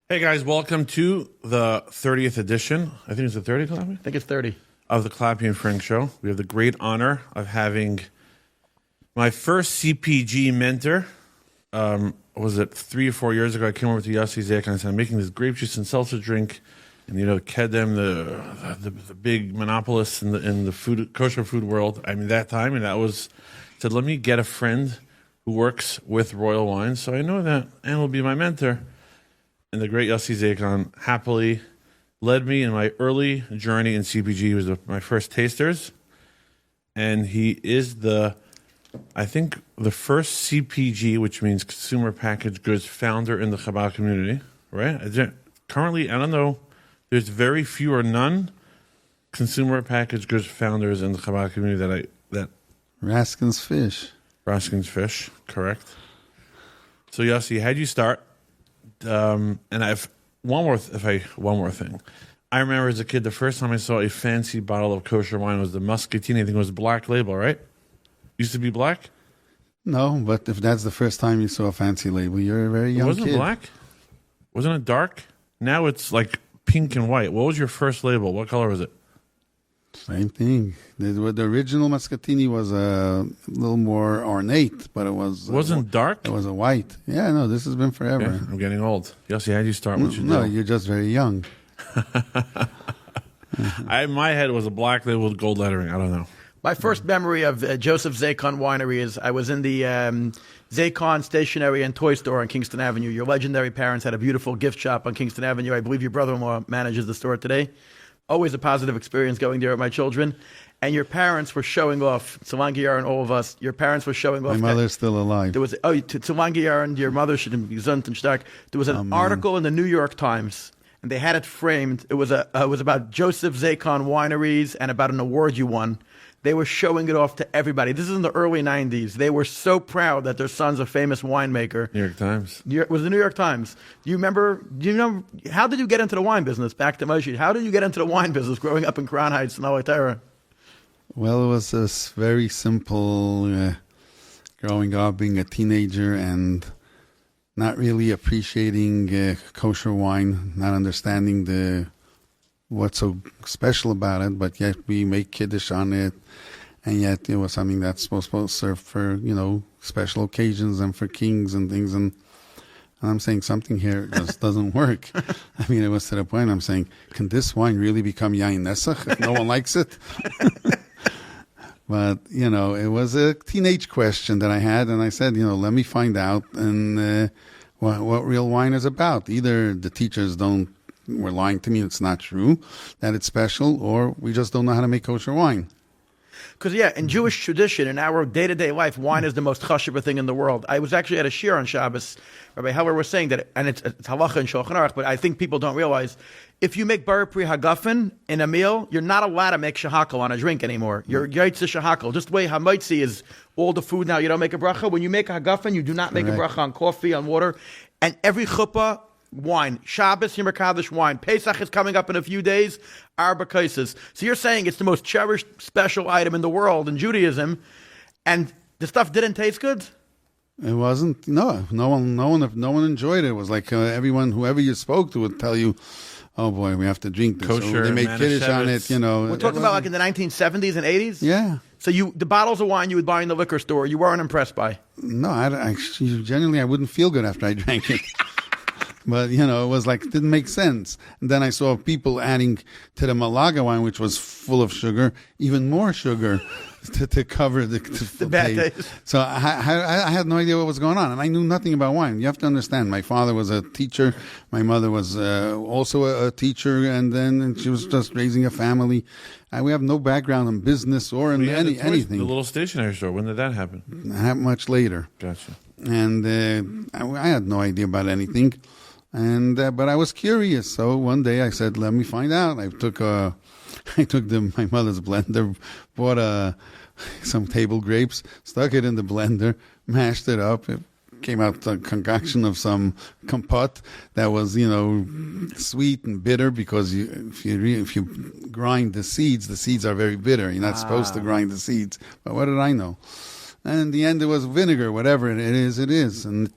Hey guys, welcome to the 30th edition. I think it's the 30th, Clappy? I think it's 30. Of the Clappy and Frank Show. We have the great honor of having my first CPG mentor. Was it 3 or 4 years ago? I came over to Yossi Zek and I said, I'm making this grape juice and seltzer drink. And, Kedem, the big monopolist in the food, kosher food world. I mean, that time, and that was, said, let me get a friend who works with Royal Wines, so I know that, and will be my mentor. And the great Yossi Zekon happily led me in my early journey in CPG. He was my first tasters. And he is I think, the first CPG, which means consumer packaged goods, founder in the Chabad community, right? Currently, I don't know, there's very few or none consumer packaged goods founders in the Chabad community that Raskin's Fish, correct. So Yossi, how'd you start? And I've one more thing. I remember as a kid, the first time I saw a fancy bottle of kosher wine was the Muscatini. I think it was Black Label, right? Used to be black? No, but if that's the first time you saw a fancy label, you're a very young kid. Wasn't it black? Wasn't it dark? Now it's like pink and white. What was your first label? What color was it? Same thing. The original Muscatini was a little more ornate, but it wasn't dark. It was a white. Yeah, no, this has been forever. Yeah, I'm getting old. Yossi, how did you start? No, you're just very young. My head was a black label with gold lettering. I don't know. My first memory of Joseph Zakon Winery is I was in the Zakon stationery and toy store on Kingston Avenue. Your legendary parents had a beautiful gift shop on Kingston Avenue. I believe your brother-in-law manages the store today. Always a positive experience going there with my children. And your parents were showing off, Tzalangiyar and all of us, your parents were showing off. My mother's still alive. There was, Tzalangiyar and your mother should be gesund and stark. There was an article in the New York Times, and they had it framed. It was about Joseph Zakon Wineries and about an award you won. They were showing it off to everybody. This is in the early 90s. They were so proud that their son's a famous winemaker. New York Times. It was the New York Times. Do you know, how did you get into the wine business? Back to Moshe. How did you get into the wine business growing up in Crown Heights and Terra? Well, it was this very simple growing up, being a teenager and not really appreciating kosher wine, not understanding what's so special about it, but yet we make kiddush on it, and yet it was something that's supposed to serve for, special occasions and for kings and things, and I'm saying something here just doesn't work. I mean, it was to the point I'm saying, can this wine really become Yain Nesach if no one likes it? But, it was a teenage question that I had, and I said, let me find out and what real wine is about. Either the teachers were lying to me, it's not true, that it's special, or we just don't know how to make kosher wine. Because, in Jewish tradition, in our day-to-day life, wine is the most chashuva thing in the world. I was actually at a shir on Shabbos. Rabbi Heller was saying that, and it's halacha and shulchan aruch, but I think people don't realize, if you make bar pri hagafen in a meal, you're not allowed to make shahakal on a drink anymore. You're yaitze shahakal. Just the way hamaitzi is all the food now, you don't make a bracha. When you make a hagafen, you do not make a bracha on coffee, on water. And every chuppah, wine. Shabbos, Yom Kaddish, wine. Pesach is coming up in a few days. Arba Kaisis. So you're saying it's the most cherished special item in the world in Judaism, and the stuff didn't taste good? It wasn't. No one enjoyed it. It was like everyone, whoever you spoke to, would tell you, "Oh boy, we have to drink this." Kosher, so they made kiddush on it. We're talking about like in the 1970s and 80s. Yeah. So the bottles of wine you would buy in the liquor store, you weren't impressed by? No, generally I wouldn't feel good after I drank it. But, it was like, it didn't make sense. And then I saw people adding to the Malaga wine, which was full of sugar, even more sugar to cover the bad taste. So I had no idea what was going on. And I knew nothing about wine. You have to understand, my father was a teacher. My mother was also a teacher. And then she was just raising a family. We have no background in business or in anything. The little stationery store, when did that happen? Much later. Gotcha. And I had no idea about anything. And but I was curious, so one day I said, "Let me find out." I took my mother's blender, bought some table grapes, stuck it in the blender, mashed it up. It came out a concoction of some compote that was, sweet and bitter because if you grind the seeds are very bitter. You're not supposed to grind the seeds. But what did I know? And in the end, it was vinegar. Whatever it is, it is. And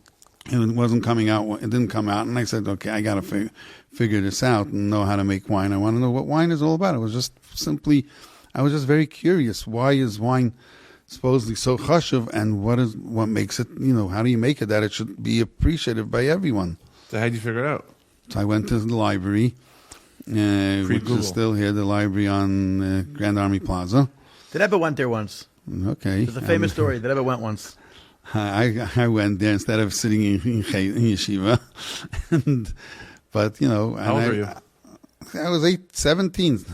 it wasn't coming out. It didn't come out, and I said, okay, I got to figure this out and know how to make wine. I want to know what wine is all about. It was just simply, I was just very curious. Why is wine supposedly so chashuv, and what makes it? How do you make it that it should be appreciated by everyone? So how did you figure it out? So I went to the library, which is still here, the library on Grand Army Plaza. The Rebbe went there once. Okay. There's a famous story. The Rebbe went once. I went there instead of sitting in yeshiva. But How old were you? I was 17.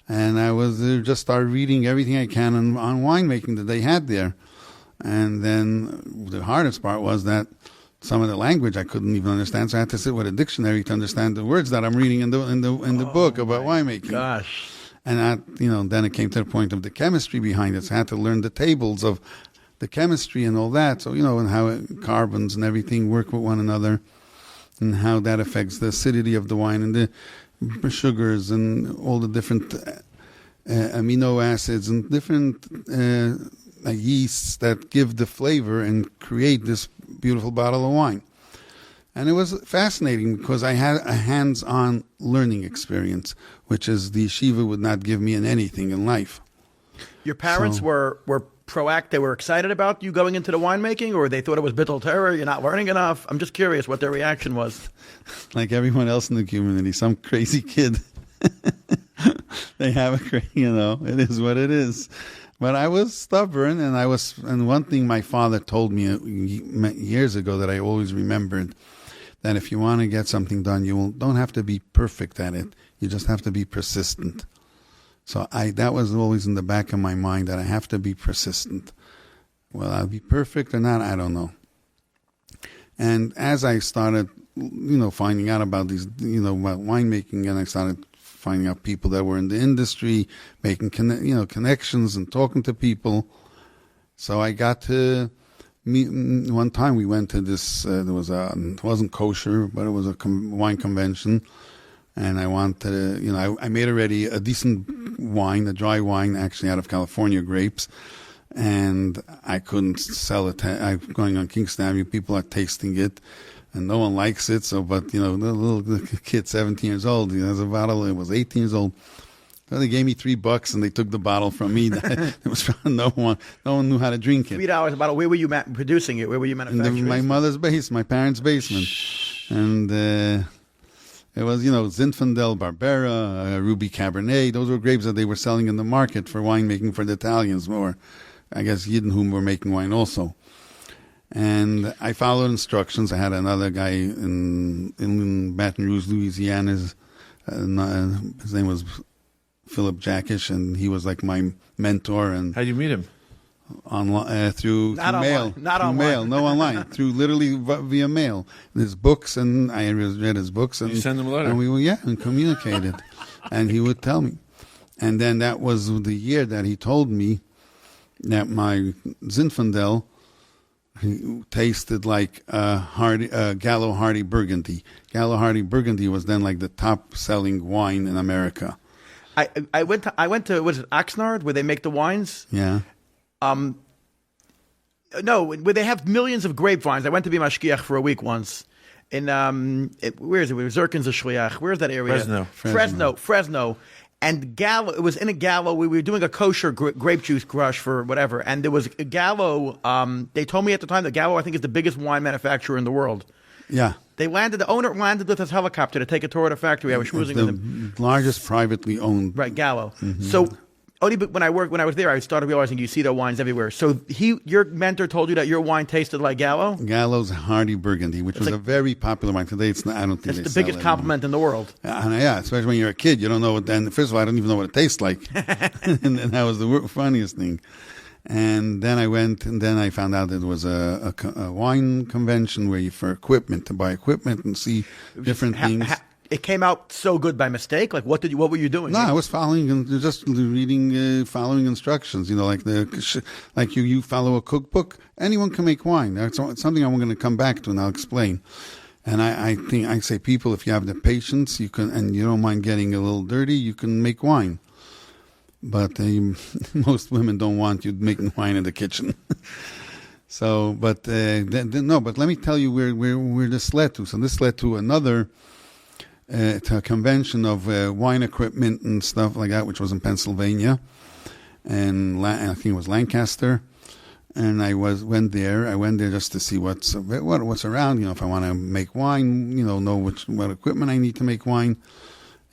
And I was just started reading everything I can on winemaking that they had there. And then the hardest part was that some of the language I couldn't even understand, so I had to sit with a dictionary to understand the words that I'm reading in the book about winemaking. Gosh. And then it came to the point of the chemistry behind it. So I had to learn the tables of the chemistry and all that. So, and how carbons and everything work with one another and how that affects the acidity of the wine and the sugars and all the different amino acids and different yeasts that give the flavor and create this beautiful bottle of wine. And it was fascinating because I had a hands-on learning experience, which is the yeshiva would not give me in anything in life. Your parents were proactive. They were excited about you going into the winemaking, or they thought it was bittul terror, you're not learning enough? I'm just curious what their reaction was. Like everyone else in the community, some crazy kid. They have it is what it is. But I was stubborn, and one thing my father told me years ago that I always remembered, that if you want to get something done, don't have to be perfect at it. You just have to be persistent. So that was always in the back of my mind, that I have to be persistent. Well, I'll be perfect or not, I don't know. And as I started, finding out about these, about winemaking, and I started finding out people that were in the industry, making connections and talking to people. So I got to meet. One time we went to this. It wasn't kosher, but it was a wine convention, and I wanted to. I made already a decent wine, a dry wine, actually out of California grapes, and I couldn't sell it. I'm going on Kingston Avenue. People are tasting it. And no one likes it, but the kid, 17 years old, he has a bottle. It was 18 years old. So they gave me $3 and they took the bottle from me. It was no one knew how to drink it. $3 a bottle. Where were you producing it? Where were you manufacturing it? My mother's my parents' basement, and it was Zinfandel, Barbera, Ruby Cabernet. Those were grapes that they were selling in the market for winemaking for the Italians, or I guess Yidden whom were making wine also. And I followed instructions. I had another guy in Baton Rouge, Louisiana. His name was Philip Jackish, and he was like my mentor. And how'd you meet him? Through mail. Not online. Mail, no online. Through literally via mail. His books, and I read his books. And you send him a letter? And and communicated. And he would tell me. And then that was the year that he told me that my Zinfandel tasted like Gallo Hardy Burgundy. Gallo Hardy Burgundy was then like the top-selling wine in America. I went to what is it, Oxnard, where they make the wines? Yeah. No, where they have millions of grapevines. I went to be mashgiach for a week once. In where is it? Zerkin's a shliach. Where's that area? Fresno. And Gallo, it was in a Gallo. We were doing a kosher grape juice crush for whatever. And there was a Gallo. They told me at the time that Gallo, I think, is the biggest wine manufacturer in the world. Yeah. The owner landed with his helicopter to take a tour of the factory. I was schmoozing with him. The largest privately owned. Right, Gallo. Mm-hmm. So only when I was there, I started realizing you see the wines everywhere. So your mentor told you that your wine tasted like Gallo? Gallo's Hardy Burgundy, which was a very popular wine. Today, it's not, I don't think it's the biggest compliment in the world. Yeah, especially when you're a kid. You don't know what, and first of all, I don't even know what it tastes like. and that was the funniest thing. And then I went, and then I found out that there was a wine convention where to buy equipment and see different things. It came out so good by mistake. Like, what were you doing? No, I was following and just reading, following instructions. Like you follow a cookbook. Anyone can make wine. That's something I'm going to come back to, and I'll explain. And I say, people, if you have the patience, you can, and you don't mind getting a little dirty, you can make wine. But most women don't want you making wine in the kitchen. So, but no. But let me tell you where this led to. So this led to another to a convention of wine equipment and stuff like that, which was in Pennsylvania, and I think it was Lancaster. And I went there. I went there just to see what's around. If I want to make wine, know what equipment I need to make wine.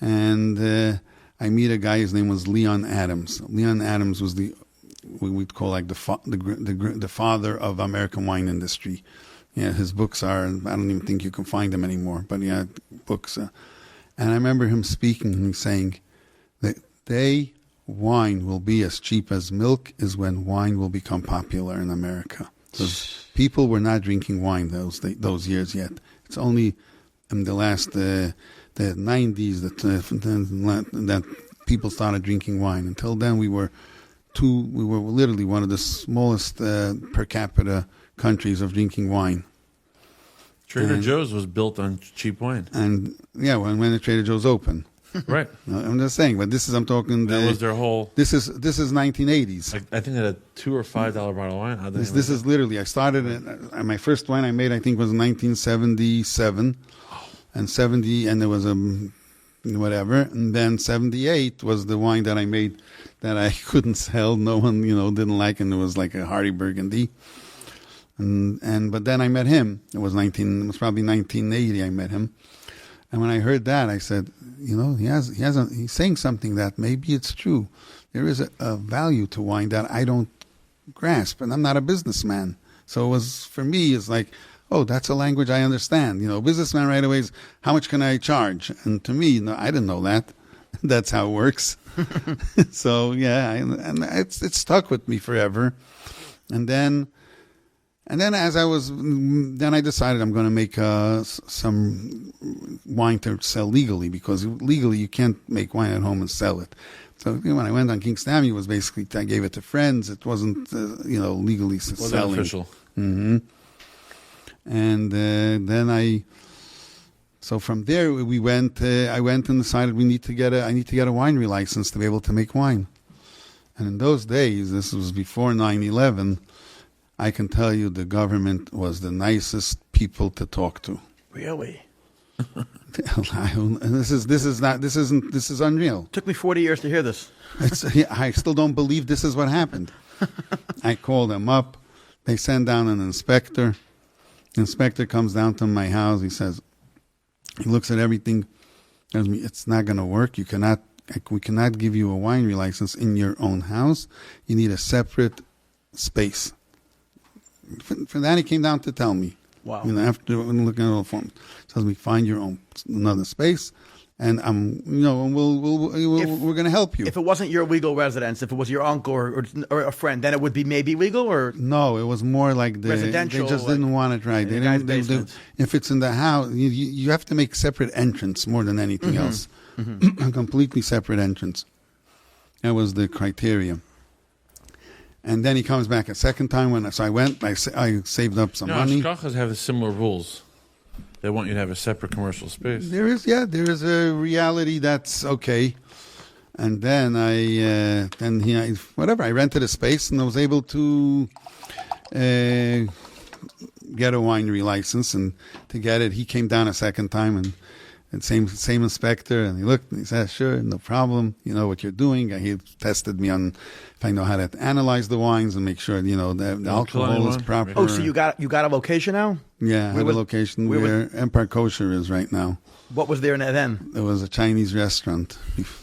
And I meet a guy. His name was Leon Adams. Leon Adams was we'd call like the father of American wine industry. Yeah, his books are. I don't even think you can find them anymore. But yeah, books. And I remember him speaking and saying that wine will be as cheap as milk is when wine will become popular in America. Because people were not drinking wine those years yet. It's only in the last the 90s that people started drinking wine. Until then, we were literally one of the smallest per capita countries of drinking wine. Trader Joe's was built on cheap wine. And yeah, when the Trader Joe's opened. Right. I'm just saying, but I'm talking. That was their whole. This is 1980s. I think they had a $2 or $5 bottle of wine. This is literally. I started it. My first wine I made, I think, was in 1977, and 70, and there was whatever, and then 78 was the wine that I made that I couldn't sell. No one, didn't like, and it was like a Hardy Burgundy. But then I met him. It was probably 1980. I met him. And when I heard that, I said, he's saying something that maybe it's true. There is a value to wine that I don't grasp, and I'm not a businessman. So it was, for me, it's like, oh, that's a language I understand. Businessman right away is, how much can I charge? And to me, no, I didn't know that. That's how it works. So yeah, and it stuck with me forever. And then as I decided I'm going to make some wine to sell legally, because legally you can't make wine at home and sell it. So when I went on Kingston Avenue, it was basically, I gave it to friends. It wasn't, legally selling. Wasn't official. Mm-hmm. And so from there we went. I went and decided I need to get a winery license to be able to make wine. And in those days, this was before 9/11. I can tell you the government was the nicest people to talk to. Really? This is unreal. Took me 40 years to hear this. I still don't believe this is what happened. I called them up. They send down an inspector. The inspector comes down to my house. He looks at everything. Tells me it's not going to work. We cannot give you a winery license in your own house. You need a separate space. For that, he came down to tell me. Wow. After looking at all the forms, tells me find your own another space, and we're going to help you. If it wasn't your legal residence, if it was your uncle or a friend, then it would be maybe legal, or no, it was more like residential. They just didn't want it right. If it's in the house, you have to make separate entrance more than anything else. A completely separate entrance. That was the criteria. And then he comes back a second time. So I went. I saved up some money. Shkachas have similar rules. They want you to have a separate commercial space. There is a reality that's okay. And then I rented a space and I was able to get a winery license. And to get it, he came down a second time and same inspector, and he looked and he said, "Sure, no problem. You know what you're doing." He tested me on if I know how to analyze the wines and make sure the alcohol is proper. Oh, so you got a location now? Yeah, I have a location where Empire Kosher is right now. What was there then? It was a Chinese restaurant.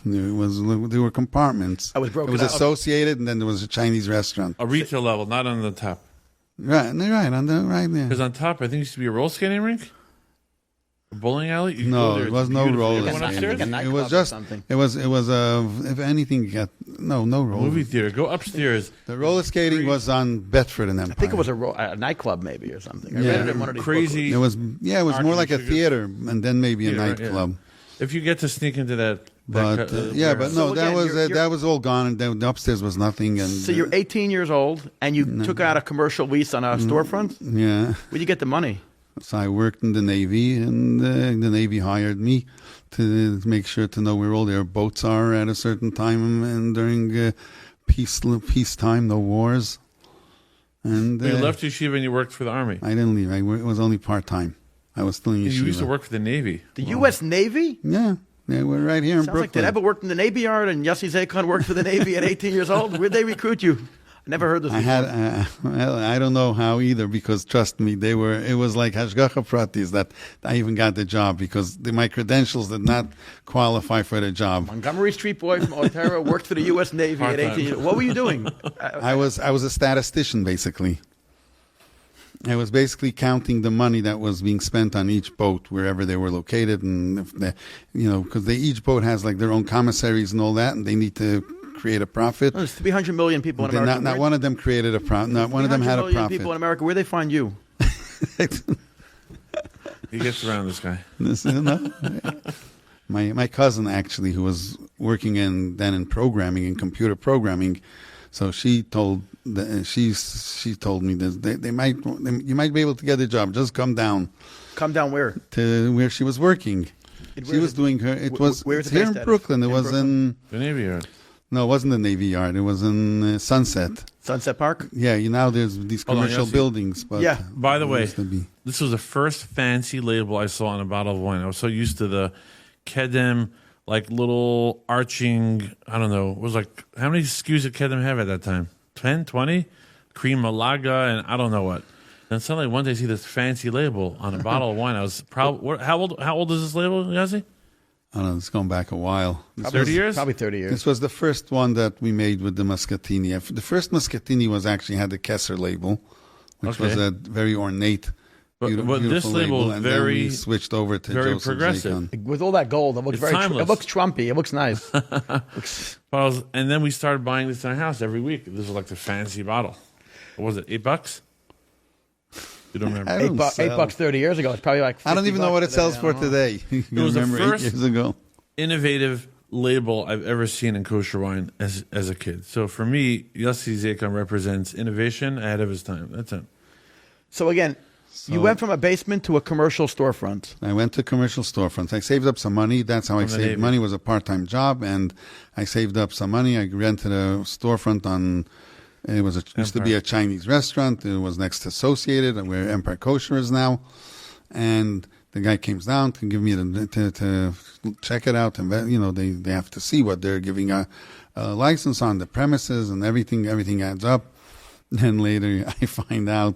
There were compartments. I was broken. It was associated, and then there was a Chinese restaurant. A retail level, not on the top. Right there. Because on top, I think it used to be a roller skating rink. A bowling alley? No, it was no roller skating. It was just something. It was if anything, no roller. Movie theater. Go upstairs. The roller skating was on Bedford and Empire. I think it was a nightclub maybe or something. I read it in one of these crazy. books. It was more like a theater and then maybe a nightclub. Yeah. If you get to sneak into that. But no, that was all gone, and the upstairs was nothing. And so you're 18 years old, and you took out a commercial lease on a storefront. Yeah. Where'd you get the money? So I worked in the Navy, and the Navy hired me to make sure to know where all their boats are at a certain time, and during peacetime, no wars. And You left yeshiva and you worked for the army. I didn't leave. It was only part-time. I was still in yeshiva. You used to work for the Navy. The U.S. Navy? Yeah, we're right here in Sounds like Brooklyn. did Ever worked in the Navy Yard and Yossi Zakon worked for the Navy at 18 years old? Where'd they recruit you? I never heard this I before. had, well, I don't know how either, because trust me, it was like hashgacha pratis that I even got the job, because my credentials did not qualify for the job. Montgomery Street boy from Otero worked for the U.S. Navy at 18 years. What were you doing? I was a statistician, basically. I was basically counting the money that was being spent on each boat, wherever they were located, and if because each boat has like their own commissaries and all that, and they need to create a profit. There's 300 million people in America. Not one of them created a profit. Not one of them had a 300 million profit. people in America. Where they find you? He gets around, this guy. My cousin, actually, who was working in programming, in computer programming, so she told me this. You might be able to get a job. Just come down. Come down where? To where she was working. Where She was doing her. It was where is it here based in out of? Brooklyn. It In was Brooklyn? The Navy Yard. No, it wasn't the Navy Yard. It was in Sunset. Sunset Park? Yeah, there's these Hold on, commercial yes. buildings. But Yeah. By the it way, used to be. this was the first fancy label I saw on a bottle of wine. I was so used to the Kedem, like little arching, I don't know, it was like, how many SKUs did Kedem have at that time? 10, 20? Cream Malaga and I don't know what. Then suddenly one day I see this fancy label on a bottle of wine. I was probably, how old is this label, Yossi? I don't know, it's going back a while. 30 years? Probably 30 years. This was the first one that we made with the Muscatini. The first Muscatini was actually had the Kesser label, which Okay. was a very ornate, But beautiful this label is and then very- we switched over to very Joseph progressive. Zacon. With all that gold, it looks It's timeless. it looks Trumpy. It looks nice. And then we started buying this in our house every week. This was like the fancy bottle. What was it, $8? You don't remember? I don't sell. $8 30 years ago. It's probably like 50 I don't even know what it today. sells I for don't know. today. You was the remember first- 8 years ago. Innovative label I've ever seen in kosher wine as a kid. So for me, Yossi Zakon represents innovation ahead of his time. That's it. So again, you went from a basement to a commercial storefront. I went to commercial storefronts. I saved up some money. That's how I From the saved Navy. money. It was a part-time job, and I saved up some money. I rented a storefront on. It used to be a Chinese restaurant. It was next to Associated, where Empire Kosher is now. And the guy comes down to give me to check it out, and they have to see what they're giving a license on, the premises and everything. Everything adds up. Then later I find out,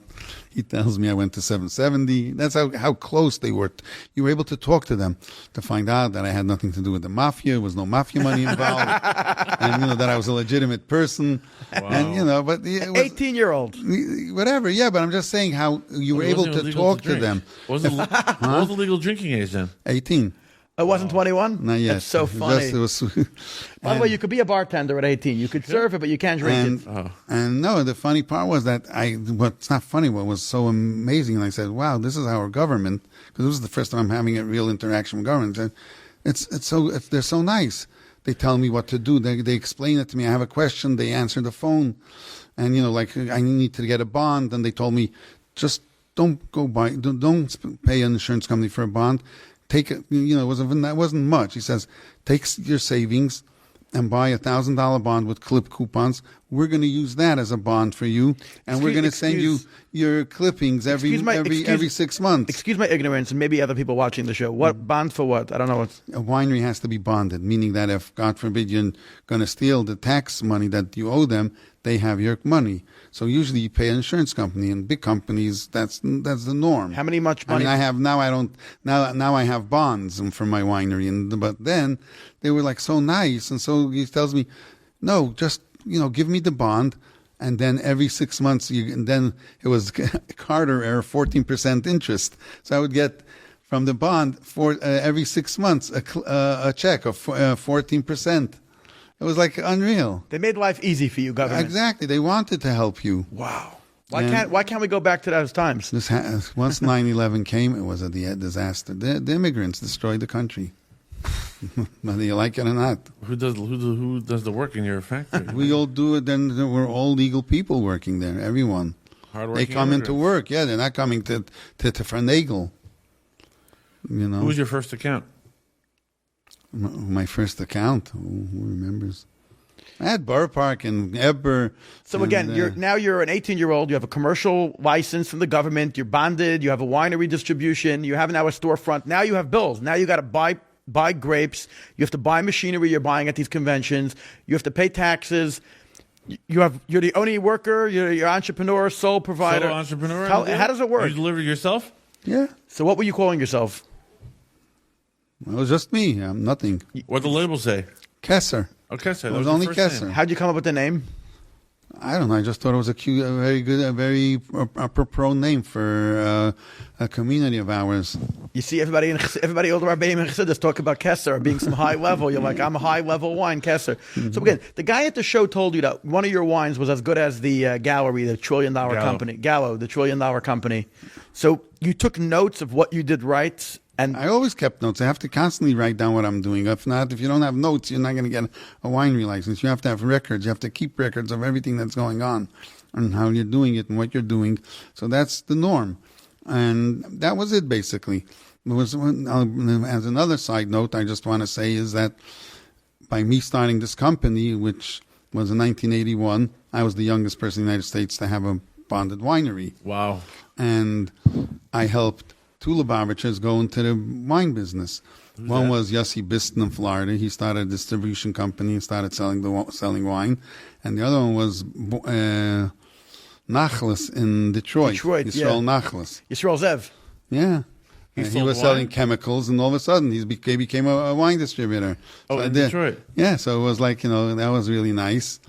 he tells me I went to 770. That's how close they were. You were able to talk to them to find out that I had nothing to do with the mafia. There was no mafia money involved. And, that I was a legitimate person. Wow. And, but it was, 18-year-old. whatever. Yeah, but I'm just saying how you were It able wasn't to illegal talk to drink. them. What was the legal drinking age then? 18. It wasn't 21? Not yet. That's so funny. By the way, you could be a bartender at 18. You could serve it, but you can't drink it. And no, the funny part was that what's not funny, what was so amazing, and I said, wow, this is our government, because this was the first time I'm having a real interaction with government. And they're so nice. They tell me what to do. They explain it to me. I have a question. They answer the phone. And, like I need to get a bond. And they told me, just don't pay an insurance company for a bond. Take it, that wasn't much. He says, take your savings and buy $1,000 bond with clip coupons. We're going to use that as a bond for you, and we're going to send you your clippings every 6 months. Excuse my ignorance, and maybe other people watching the show. What bond for what? I don't know what. A winery has to be bonded, meaning that if, God forbid, you're going to steal the tax money that you owe them, they have your money. So usually you pay an insurance company, and big companies, that's the norm. How much I money? mean, now I have bonds for my winery, but then they were like so nice, and so he tells me, no, just give me the bond, and then every 6 months, and then it was Carter era 14% interest, so I would get from the bond for every 6 months a check of 14%. It was like unreal. They made life easy for you, government. Exactly, they wanted to help you. Wow. Why can't we go back to those times? Once 9/11 came, it was a disaster. The immigrants destroyed the country. Whether you like it or not. Who does the work in your factory? We all do it. Then we're all legal people working there. Everyone. Hardworking They come into immigrants. work. Yeah, they're not coming to finagle. Who was your first account? My first account. Who remembers? I had Borough Park and Eber. So and, again, you're an 18-year-old. You have a commercial license from the government. You're bonded. You have a winery distribution. You have now a storefront. Now you have bills. Now you got to buy grapes. You have to buy machinery you're buying at these conventions. You have to pay taxes. You're the only worker. You're entrepreneur, sole provider. Solo entrepreneur. How does it work? You deliver yourself? Yeah, So what were you calling yourself? it was just me. I'm nothing. What the label say? Kesser. Okay, so It that was your only first name. Kesser. How'd you come up with the name? I don't know. I just thought it was a cute, a very good, a very apropos name for a community of ours. You see everybody older Rabbeim and Chassidus talk about Kesser being some high level. You're like, I'm a high level wine, Kesser. So again, the guy at the show told you that one of your wines was as good as the Gallery, the $1 trillion company. Gallo, the $1 trillion company. So you took notes of what you did right. And I always kept notes. I have to constantly write down what I'm doing. If not, if you don't have notes, you're not going to get a winery license. You have to have records. You have to keep records of everything that's going on and how you're doing it and what you're doing. So that's the norm. And that was it, basically. It was, as another side note, I just want to say is that by me starting this company, which was in 1981, I was the youngest person in the United States to have a bonded winery. Wow. And I helped two Lubavitchers go into the wine business. One was Yossi Biston in Florida. He started a distribution company and started selling wine. And the other one was Nachlas in Detroit. Yisrael Nachlas. Yisrael Zev. Yeah. He He sold was wine? selling chemicals, and all of a sudden he became a wine distributor. Oh, So I in did. Detroit. Yeah, so it was like, that was really nice.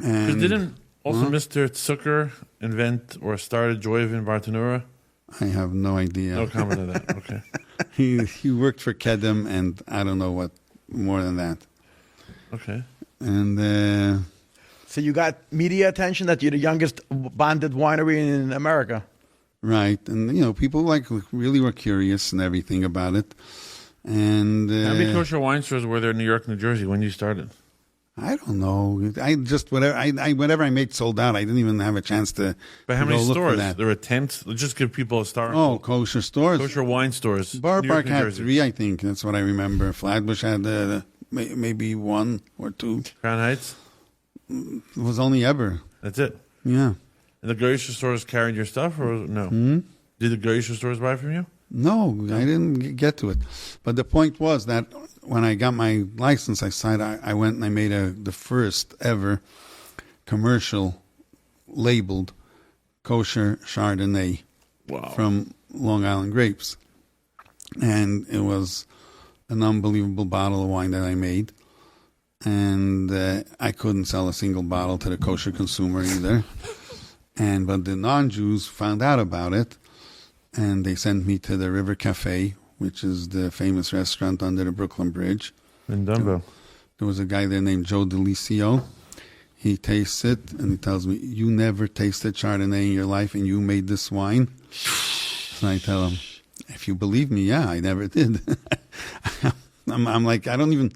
And Didn't also Mr. Zucker invent or start Troy Ave in Bartanura? I have no idea. No comment on that. Okay. He worked for Kedem, and I don't know what more than that. Okay. And So you got media attention that you're the youngest bonded winery in America. right, and people really were curious and everything about it. And How many kosher wine stores were there in New York, New Jersey when you started? I don't know. I just whatever I made sold out. I didn't even have a chance to. But how to many go look for stores? that. There were 10. Let's just give people a start. Oh, kosher stores. Kosher wine stores. Bar New York, Park New had Jersey. 3, I think. That's what I remember. Flatbush had maybe 1 or 2. Crown Heights. It was only ever. That's it. Yeah. And the grocery stores carried your stuff, or no? Did the grocery stores buy from you? No, I didn't get to it. But the point was that when I got my license, I went and I made the first ever commercial labeled kosher Chardonnay Wow. from Long Island grapes. And it was an unbelievable bottle of wine that I made. And I couldn't sell a single bottle to the kosher consumer either. But the non-Jews found out about it. And they sent me to the River Cafe, which is the famous restaurant under the Brooklyn Bridge. In Dumbo. There was a guy there named Joe Delicio. He tastes it, and he tells me, you never tasted Chardonnay in your life, and you made this wine? And I tell him, if you believe me, yeah, I never did. I'm like, I don't even,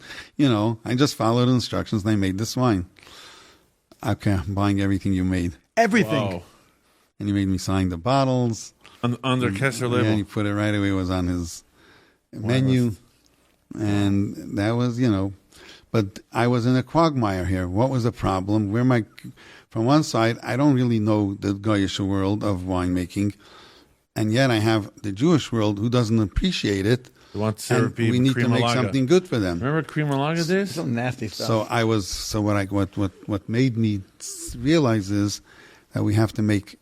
I just followed the instructions, and I made this wine. Okay, I'm buying everything you made. Everything. Wow. And he made me sign the bottles. Under Kessler label. Yeah, he put it right away. It was on his menu. And that was, but I was in a quagmire here. What was the problem? From one side, I don't really know the Goyish world of winemaking. And yet I have the Jewish world who doesn't appreciate it. You want And syrupy we need to cream make malaga. something good for them. Remember cream malaga days? Some nasty stuff. What made me realize is that we have to make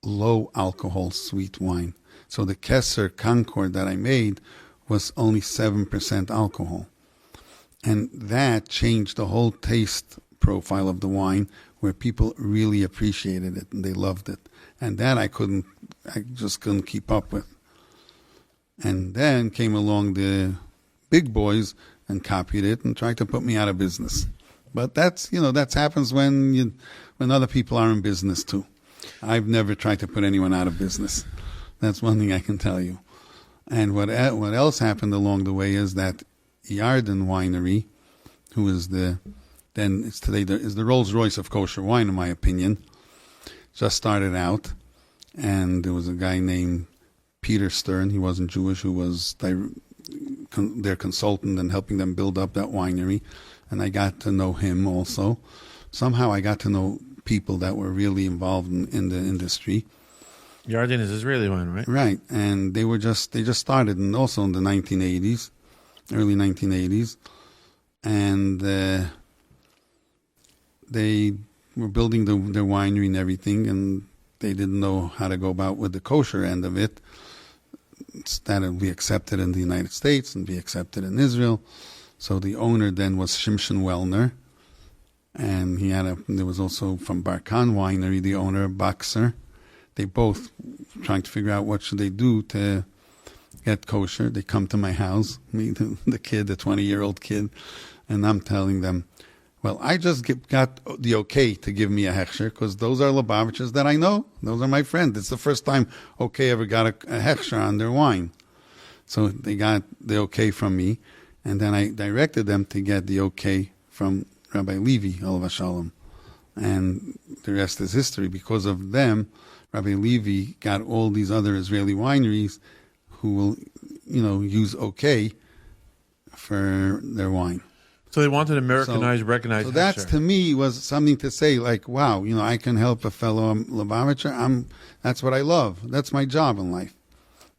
low alcohol sweet wine. So the Kesser Concord that I made was only 7% alcohol. And that changed the whole taste profile of the wine, where people really appreciated it and they loved it. And that I just couldn't keep up with. And then came along the big boys and copied it and tried to put me out of business. But that happens when other people are in business too. I've never tried to put anyone out of business. That's one thing I can tell you. And what else happened along the way is that Yarden Winery, who is the Rolls Royce of kosher wine, in my opinion, just started out, and there was a guy named Peter Stern. He wasn't Jewish, who was their consultant and helping them build up that winery. And I got to know him also. Somehow I got to know people that were really involved in the industry. Yarden is Israeli wine, right? Right. And they just started, and also in the 1980s, early 1980s. And they were building their winery and everything, and they didn't know how to go about with the kosher end of it. That would be accepted in the United States and be accepted in Israel. So the owner then was Shimshon Wellner, and there was also from Barkan Winery, the owner, Boxer. They both trying to figure out what should they do to get kosher. They come to my house, me, the kid, the 20-year-old kid, and I'm telling them, well, I just got the okay to give me a hechsher because those are Lubavitchers that I know. Those are my friends. It's the first time okay ever got a hechsher on their wine. So they got the okay from me, and then I directed them to get the okay from Rabbi Levi, Olav Shalom. And the rest is history. Because of them, Rabbi Levi got all these other Israeli wineries who will, use okay for their wine. So they wanted Americanized, recognized. So that's, to me, was something to say, like, wow, I can help a fellow Lubavitcher. That's what I love. That's my job in life.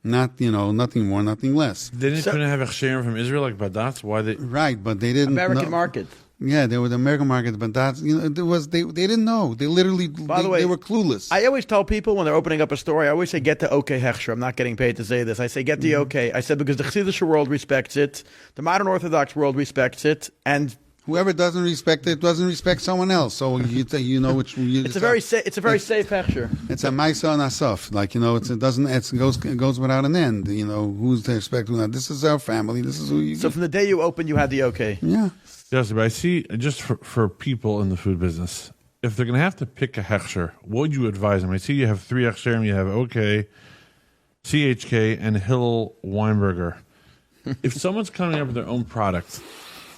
Not, nothing more, nothing less. They couldn't have a share from Israel like Badatz? Why they? Right, but they didn't. American market. Yeah, there was the American market, but that's they didn't know. They literally they were clueless. I always tell people when they're opening up a store, I always say get the okay hechsher. I'm not getting paid to say this. I say get the okay. I said because the Chassidish world respects it, the modern Orthodox world respects it, and whoever doesn't respect it doesn't respect someone else. So you know which. It's a very safe hechsher. It's a ma'isa and asaf. Like it goes without an end. Who's to respect who not. This is our family. This is who you. So from the day you opened, you had the okay. Yeah. Yes, but I see, just for people in the food business, if they're going to have to pick a hechsher, what would you advise them? I see you have 3 hechsherim. You have OK, CHK, and Hillel Weinberger. If someone's coming up with their own product,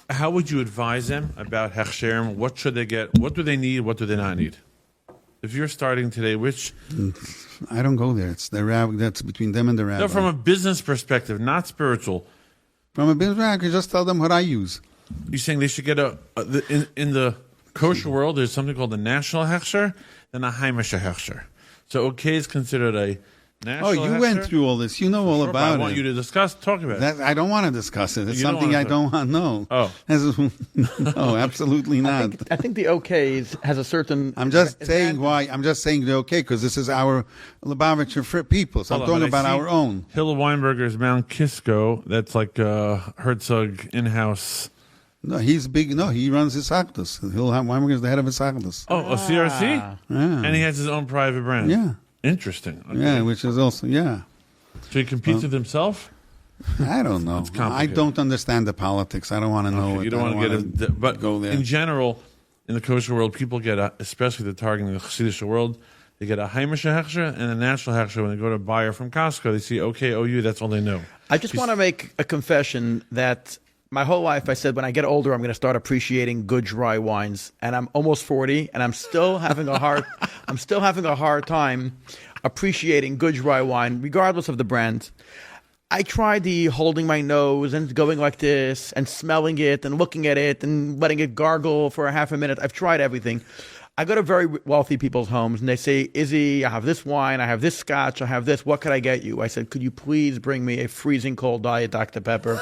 how would you advise them about hechsherim? What should they get? What do they need? What do they not need? If you're starting today, which... I don't go there. It's the rabbi. That's between them and the rabbi. No, from a business perspective, not spiritual. From a business perspective, I can just tell them what I use. You're saying they should get in the kosher world, there's something called the national hechsher and a heimische hechsher. So okay is considered a national hechsher. Oh, you went through all this. You know all Sure, about it. I want you to talk about it. I don't want to discuss it. It's You don't something wanna I don't want to know. Oh. No, absolutely not. I think the okay has a certain. I'm just saying why. I'm just saying the okay because this is our Lubavitcher for people. So I'm talking about our own. Hillel Weinberger's Mount Kisco. That's like Herzog in-house. No, he's big. No, he runs Isachdus. Weinberger is the head of Isachdus. Oh, a CRC? Yeah. And he has his own private brand. Yeah. Interesting. Okay. Yeah, which is also, yeah. So he competes with himself? I don't know. I don't understand the politics. I don't want to know it. You don't want to get it. But go there. In general, in the kosher world, people get, especially the targeting the Chassidish world, they get a heimische hechsher and a national hechsher. When they go to a buyer from Costco, they see, okay, OU, that's all they know. I just want to make a confession that my whole life I said when I get older I'm going to start appreciating good dry wines, and I'm almost 40 and I'm still having a hard time appreciating good dry wine regardless of the brand. I tried the holding my nose and going like this and smelling it and looking at it and letting it gargle for a half a minute. I've tried everything. I go to very wealthy people's homes and they say, Izzy, I have this wine, I have this scotch, I have this. What could I get you? I said, could you please bring me a freezing cold Diet Dr. Pepper?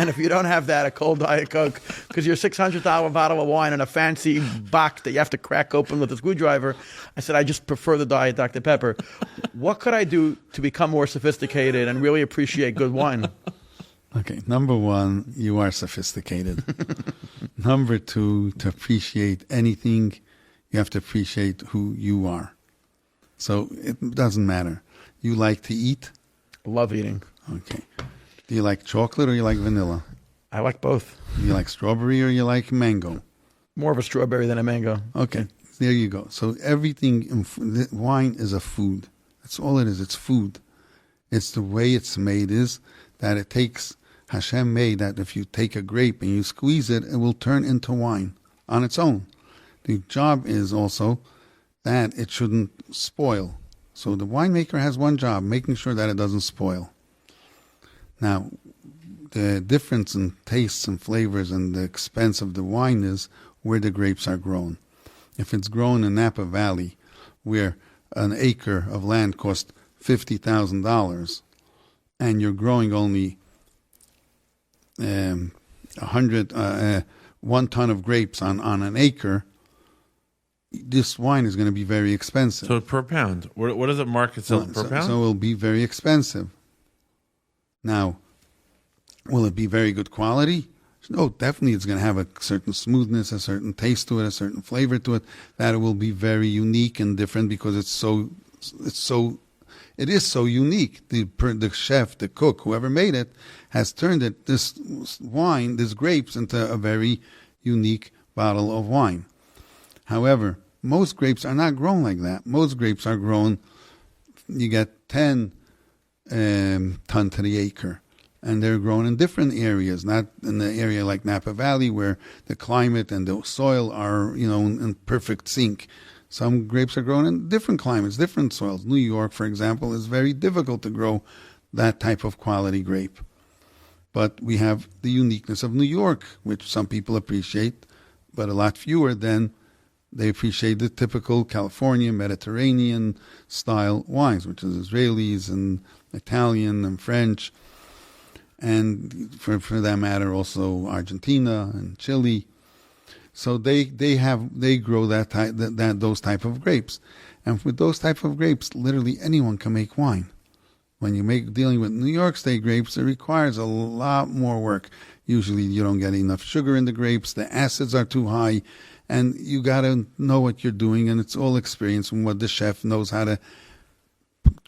And if you don't have that, a cold Diet Coke, because your $600 bottle of wine in a fancy box that you have to crack open with a screwdriver, I said, I just prefer the Diet Dr. Pepper. What could I do to become more sophisticated and really appreciate good wine? Okay, number one, you are sophisticated. Number two, to appreciate anything, you have to appreciate who you are. So it doesn't matter. You like to eat? Love eating. Okay. Do you like chocolate or you like vanilla? I like both. Do you like strawberry or you like mango? More of a strawberry than a mango. Okay, there you go. So everything, wine is a food. That's all it is. It's food. It's the way it's made is that it takes, Hashem made that if you take a grape and you squeeze it, it will turn into wine on its own. The job is also that it shouldn't spoil. So the winemaker has one job, making sure that it doesn't spoil. Now, the difference in tastes and flavors and the expense of the wine is where the grapes are grown. If it's grown in Napa Valley, where an acre of land costs $50,000, and you're growing only 1 ton of grapes on an acre, this wine is going to be very expensive. So per pound, what does it market sell per pound? So it will be very expensive. Now, will it be very good quality? No, definitely it's going to have a certain smoothness, a certain taste to it, a certain flavor to it, that it will be very unique and different because it is so unique. The chef, the cook, whoever made it, has turned this grapes, into a very unique bottle of wine. However, most grapes are not grown like that. Most grapes are grown, you get 10 ton to the acre. And they're grown in different areas, not in the area like Napa Valley where the climate and the soil are, in perfect sync. Some grapes are grown in different climates, different soils. New York, for example, is very difficult to grow that type of quality grape. But we have the uniqueness of New York, which some people appreciate, but a lot fewer than they appreciate the typical California, Mediterranean style wines, which is Israelis and Italian and French. And for that matter, also Argentina and Chile. So they grow those type of grapes, and with those type of grapes, literally anyone can make wine. When dealing with New York State grapes, it requires a lot more work. Usually, you don't get enough sugar in the grapes; the acids are too high, and you got to know what you're doing. And it's all experience and what the chef knows how to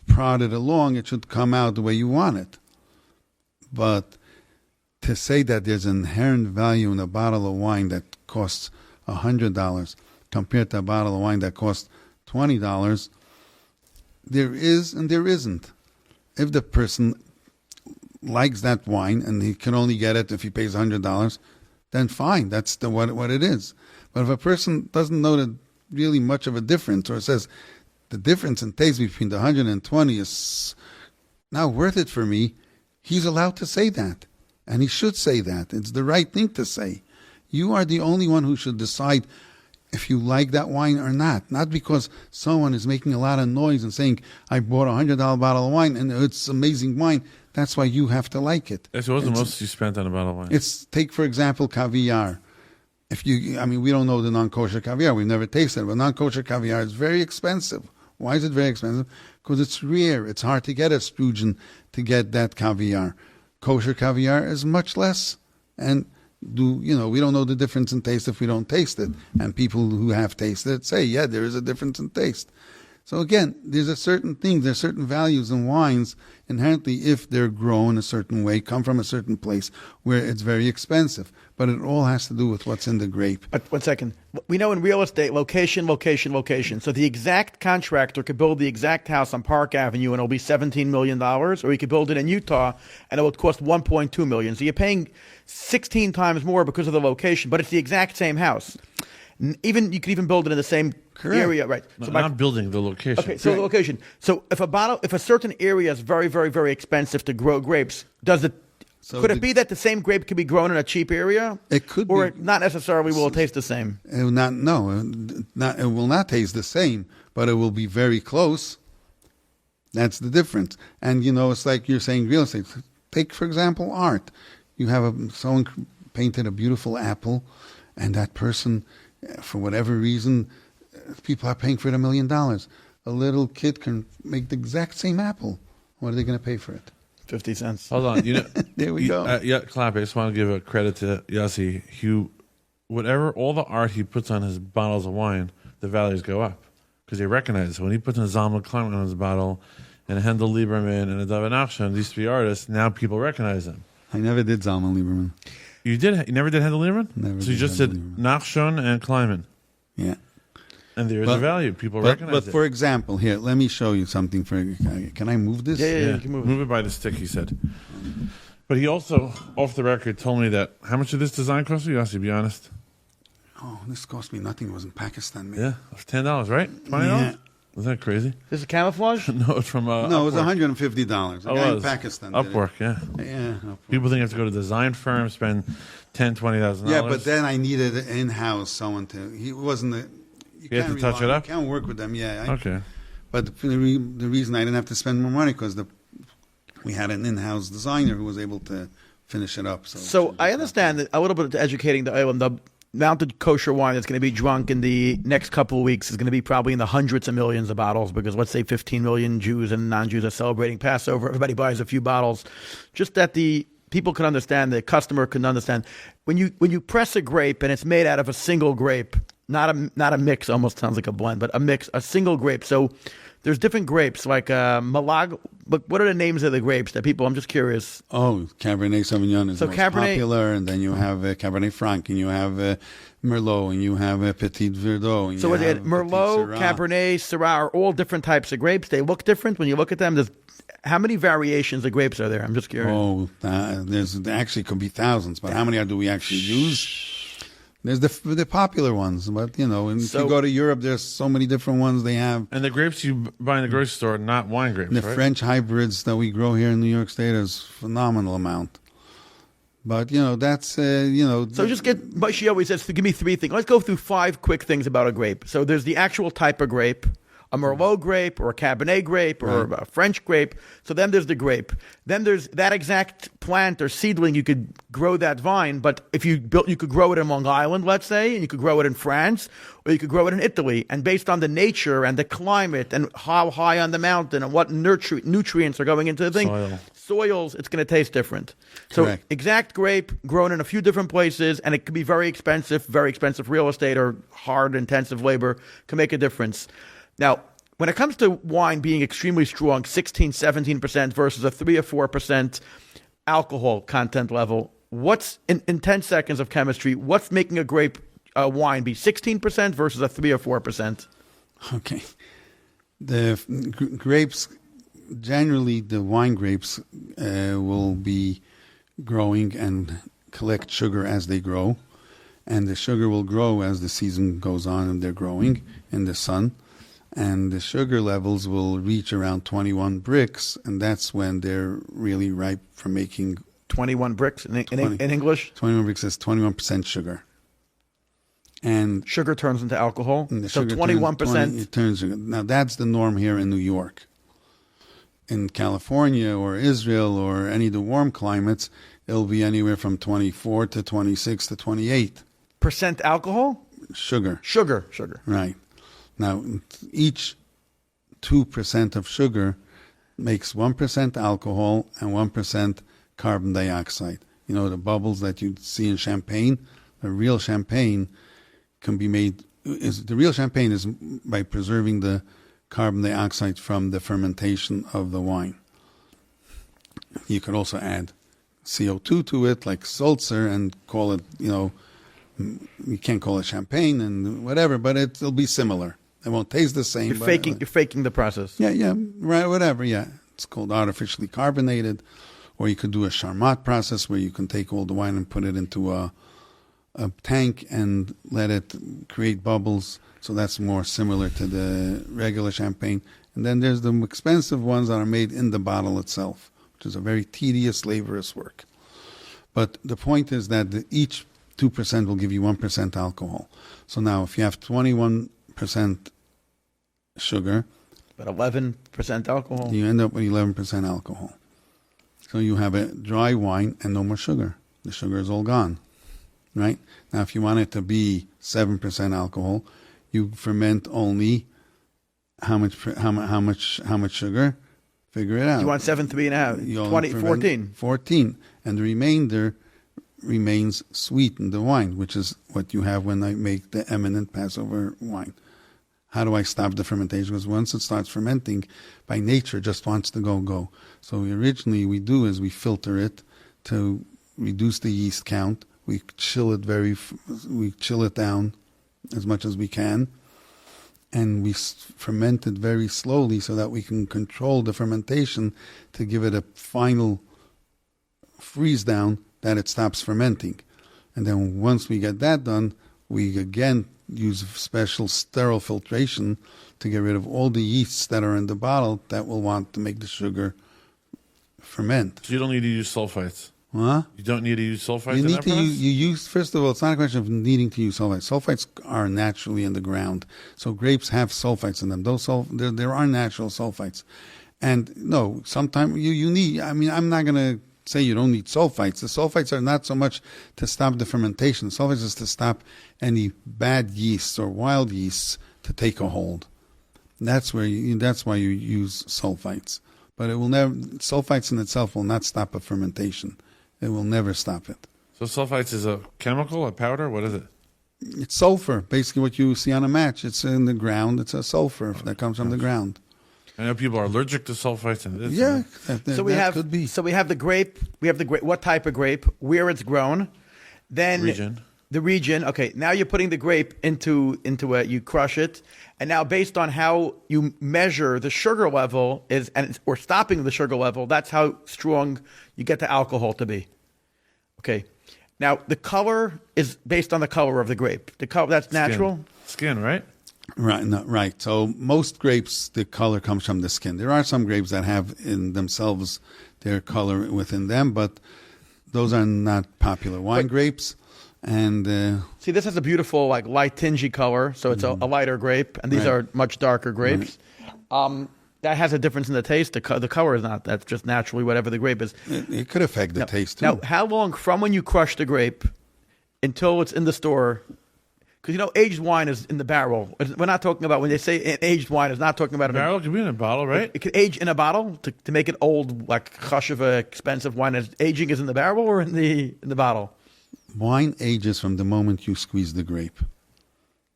prod it along. It should come out the way you want it. But to say that there's an inherent value in a bottle of wine that costs $100 compared to a bottle of wine that costs $20, there is and there isn't. If the person likes that wine and he can only get it if he pays $100, then fine, that's what it is. But if a person doesn't know that really much of a difference, or says the difference in taste between the 120 is not worth it for me, he's allowed to say that, and he should say that. It's the right thing to say. You are the only one who should decide if you like that wine or not because someone is making a lot of noise and saying, I bought a $100 bottle of wine and it's amazing wine. That's why you have to like it. So what's the most you spent on a bottle of wine? Take, for example, caviar. We don't know the non-kosher caviar. We've never tasted it, but non-kosher caviar is very expensive. Why is it very expensive? Because it's rare. It's hard to get a sturgeon to get that caviar. Kosher caviar is much less. And we don't know the difference in taste if we don't taste it. And people who have tasted it say, yeah, there is a difference in taste. So again, there's certain values in wines inherently if they're grown a certain way, come from a certain place where it's very expensive. But it all has to do with what's in the grape. But 1 second. We know in real estate, location. So the exact contractor could build the exact house on Park Avenue and it'll be $17 million, or he could build it in Utah and it will cost $1.2 million. So you're paying 16 times more because of the location, but it's the exact same house. You could even build it in the same area, right? No, so not building, the location. Okay, so the location. So if a certain area is very, very, very expensive to grow grapes, could it be that the same grape could be grown in a cheap area? It could or be. Not necessarily will it taste the same? It will not taste the same, but it will be very close. That's the difference. And, it's like you're saying real estate. Take, for example, art. You have someone painted a beautiful apple, and that person, for whatever reason, people are paying for it $1 million. A little kid can make the exact same apple. What are they going to pay for it? 50 cents. Hold on. There we go. Clap. I just want to give a credit to Yossi. All the art he puts on his bottles of wine, the values go up because they recognize it. So when he puts a Zalman Kleinman on his bottle and a Hendel Lieberman and a David Nachshon, these three artists, now people recognize them. I never did Zalman Lieberman. You did? You never did Hendel Lieberman? Never. So you just said Nachshon and Kleinman. Yeah. And there is a value. People recognize it. But for example, here, let me show you something. Can I move this? Yeah, you can move it. Move it by the stick, he said. But he also, off the record, told me that, how much did this design cost you? Yossi, be honest. Oh, this cost me nothing. It was in Pakistan. Maybe. Yeah, it was $10, right? $20? Yeah. Isn't that crazy? This is camouflage? No, it's from No, it was Upwork. $150. Oh, A guy it in was. Pakistan. did it. Upwork, yeah. Yeah, Upwork. People think you have to go to design firms, spend $10,000-$20,000. Yeah, but then I needed in-house someone to. He wasn't. You You have to touch it up? You can't work with them. Yeah. Okay. But the reason I didn't have to spend more money because we had an in-house designer who was able to finish it up. So I understand that a little bit of educating the island. The amount of kosher wine that's going to be drunk in the next couple of weeks is going to be probably in the hundreds of millions of bottles because let's say 15 million Jews and non-Jews are celebrating Passover. Everybody buys a few bottles. Just that the people can understand, the customer can understand. When you press a grape and it's made out of a single grape, not a mix, almost sounds like a blend, but a single grape. So there's different grapes like Malag. But what are the names of the grapes that people? I'm just curious. Oh, Cabernet Sauvignon is So the most Cabernet- popular, and then you have Cabernet Franc, and you have Merlot, and you have Petit Verdot. And So you is have it Petit Merlot, Syrah. Cabernet, Syrah are all different types of grapes? They look different when you look at them. How many variations of grapes are there? I'm just curious. Oh, there actually could be thousands, but how many do we actually use? There's the popular ones, but if So- you go to Europe, there's so many different ones they have. And the grapes you buy in the grocery store are not wine grapes, The right? French hybrids that we grow here in New York State is phenomenal amount. But that's So just but she always says, give me three things. Let's go through 5 quick things about a grape. So there's the actual type of grape, a Merlot grape or a Cabernet grape or a French grape. So then there's the grape. Then there's that exact plant or seedling. You could grow that vine, but if you could grow it in Long Island, let's say, and you could grow it in France, or you could grow it in Italy. And based on the nature and the climate and how high on the mountain and what nutrients are going into the thing, soils, it's going to taste different. So Correct. exact grape grown in a few different places, and it could be very expensive real estate or hard, intensive labor can make a difference. Now, when it comes to wine being extremely strong, 16, 17% versus a 3 or 4% alcohol content level, what's in 10 seconds of chemistry, what's making a grape wine be 16% versus a 3 or 4%? Okay. The grapes, generally the wine grapes will be growing and collect sugar as they grow. And the sugar will grow as the season goes on and they're growing in the sun. And the sugar levels will reach around 21 bricks, and that's when they're really ripe for making 21 bricks in English? 21 bricks is 21% sugar. And Sugar turns into alcohol. the So sugar 21%. it turns sugar. Now, that's the norm here in New York. In California or Israel or any of the warm climates, it'll be anywhere from 24 to 26 to 28. Percent alcohol? Sugar. Sugar. Right. Now, each 2% of sugar makes 1% alcohol and 1% carbon dioxide. The bubbles that you see in champagne, the real champagne can be made, the real champagne is by preserving the carbon dioxide from the fermentation of the wine. You could also add CO2 to it, like seltzer, and call it, you can't call it champagne and whatever, but it'll be similar. It won't taste the same. You're faking the process. Yeah, right, whatever, yeah. It's called artificially carbonated, or you could do a Charmat process where you can take all the wine and put it into a tank and let it create bubbles. So that's more similar to the regular champagne. And then there's the expensive ones that are made in the bottle itself, which is a very tedious, laborious work. But the point is that each 2% will give you 1% alcohol. So now if you have 21% sugar, But 11% alcohol. you end up with 11% alcohol. So you have a dry wine and no more sugar. The sugar is all gone, right? Now, if you want it to be 7% alcohol, you ferment only how much sugar? Figure it out. You want 7, 3.5, You only 20, ferment 14. 14. And the remainder remains sweet in the wine, which is what you have when I make the eminent Passover wine. How do I stop the fermentation? Because once it starts fermenting, by nature, it just wants to go. So originally we do is we filter it to reduce the yeast count. We chill it down as much as we can. And we ferment it very slowly so that we can control the fermentation to give it a final freeze down that it stops fermenting. And then once we get that done, we again use special sterile filtration to get rid of all the yeasts that are in the bottle that will want to make the sugar ferment. So you don't need to use sulfites. Huh? You don't need to use sulfites You in need that to process? use, first of all, it's not a question of needing to use sulfites. Sulfites are naturally in the ground. So grapes have sulfites in them. There are natural sulfites. And no, sometimes you need, I mean, I'm not going to say you don't need sulfites. The sulfites are not so much to stop the fermentation. The sulfites is to stop any bad yeasts or wild yeasts to take a hold. That's why you use sulfites. But it will never, sulfites in itself will not stop a fermentation. It will never stop it. So sulfites is a chemical, a powder? What is it? It's sulfur, basically what you see on a match. It's in the ground. It's a sulfur that comes from the ground. I know people are allergic to sulfites and this. Yeah, So we have could be. So we have the grape. We have the grape. What type of grape? Where it's grown. Then Region. The region. Okay. Now you're putting the grape into a. You crush it, and now based on how you measure the sugar level or stopping the sugar level, that's how strong you get the alcohol to be. Okay. Now the color is based on the color of the grape. The color that's natural. Skin, right? Right, no, right. So most grapes, the color comes from the skin. There are some grapes that have in themselves their color within them, but those are not popular wine grapes. And see, this has a beautiful, like light tingy color, so it's a lighter grape, and these are much darker grapes. That has a difference in the taste. The color is not. That's just naturally whatever the grape is. it could affect the taste too. Now, how long from when you crush the grape until it's in the store? Because aged wine is in the barrel. We're not talking about when they say aged wine. It's not talking about Barrel could be in a bottle, right? It could age in a bottle to make it old, like chashuva, expensive wine. Aging is in the barrel or in the bottle. Wine ages from the moment you squeeze the grape.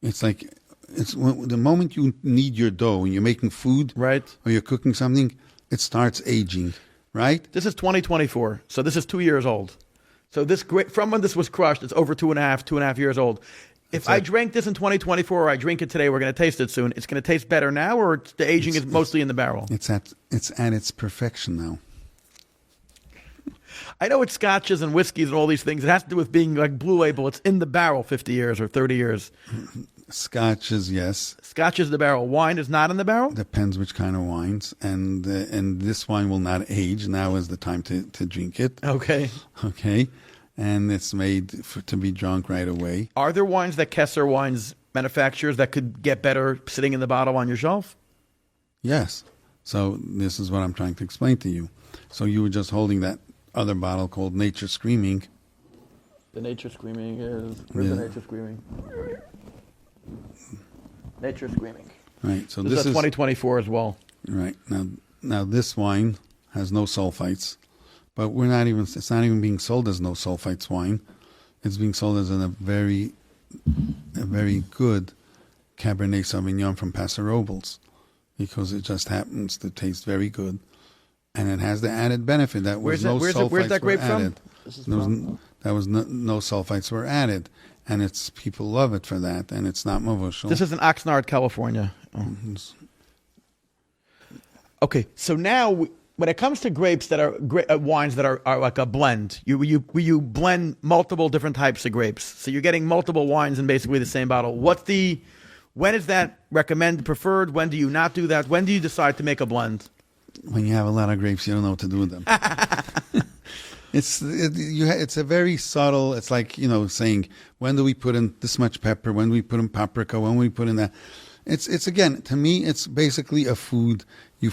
It's like the moment you knead your dough when you're making food, right, or you're cooking something, it starts aging, right? This is 2024, so this is 2 years old. So this grape, from when this was crushed, it's over 2.5 years old. If I drank this in 2024 or I drink it today, we're going to taste it soon. It's going to taste better now, or the aging is mostly in the barrel? It's at its perfection now. I know it's scotches and whiskeys and all these things. It has to do with being like Blue Label. It's in the barrel 50 years or 30 years. Scotches, yes. Scotch is the barrel. Wine is not in the barrel? Depends which kind of wines. And this wine will not age. Now is the time to drink it. Okay. Okay. And it's made to be drunk right away. Are there wines that Kessler Wines manufactures that could get better sitting in the bottle on your shelf? Yes. So this is what I'm trying to explain to you. So you were just holding that other bottle called Nature Screaming. The Nature Screaming is... Where's the Nature Screaming? Nature Screaming. Right. So this is 2024 as well. Right. Now this wine has no sulfites. But it's not even being sold as no sulfites wine. It's being sold as a very good Cabernet Sauvignon from Paso Robles, because it just happens to taste very good. And it has the added benefit that where's that grape added. From? No sulfites were added. And people love it for that, and it's not mavushal. This is in Oxnard, California. Oh. Okay, so now... When it comes to grapes that are wines that are like a blend, you blend multiple different types of grapes. So you're getting multiple wines in basically the same bottle. When is that recommended, preferred? When do you not do that? When do you decide to make a blend? When you have a lot of grapes, you don't know what to do with them. It's a very subtle. It's like saying, when do we put in this much pepper? When do we put in paprika? When do we put in that? It's again, to me, it's basically a food. You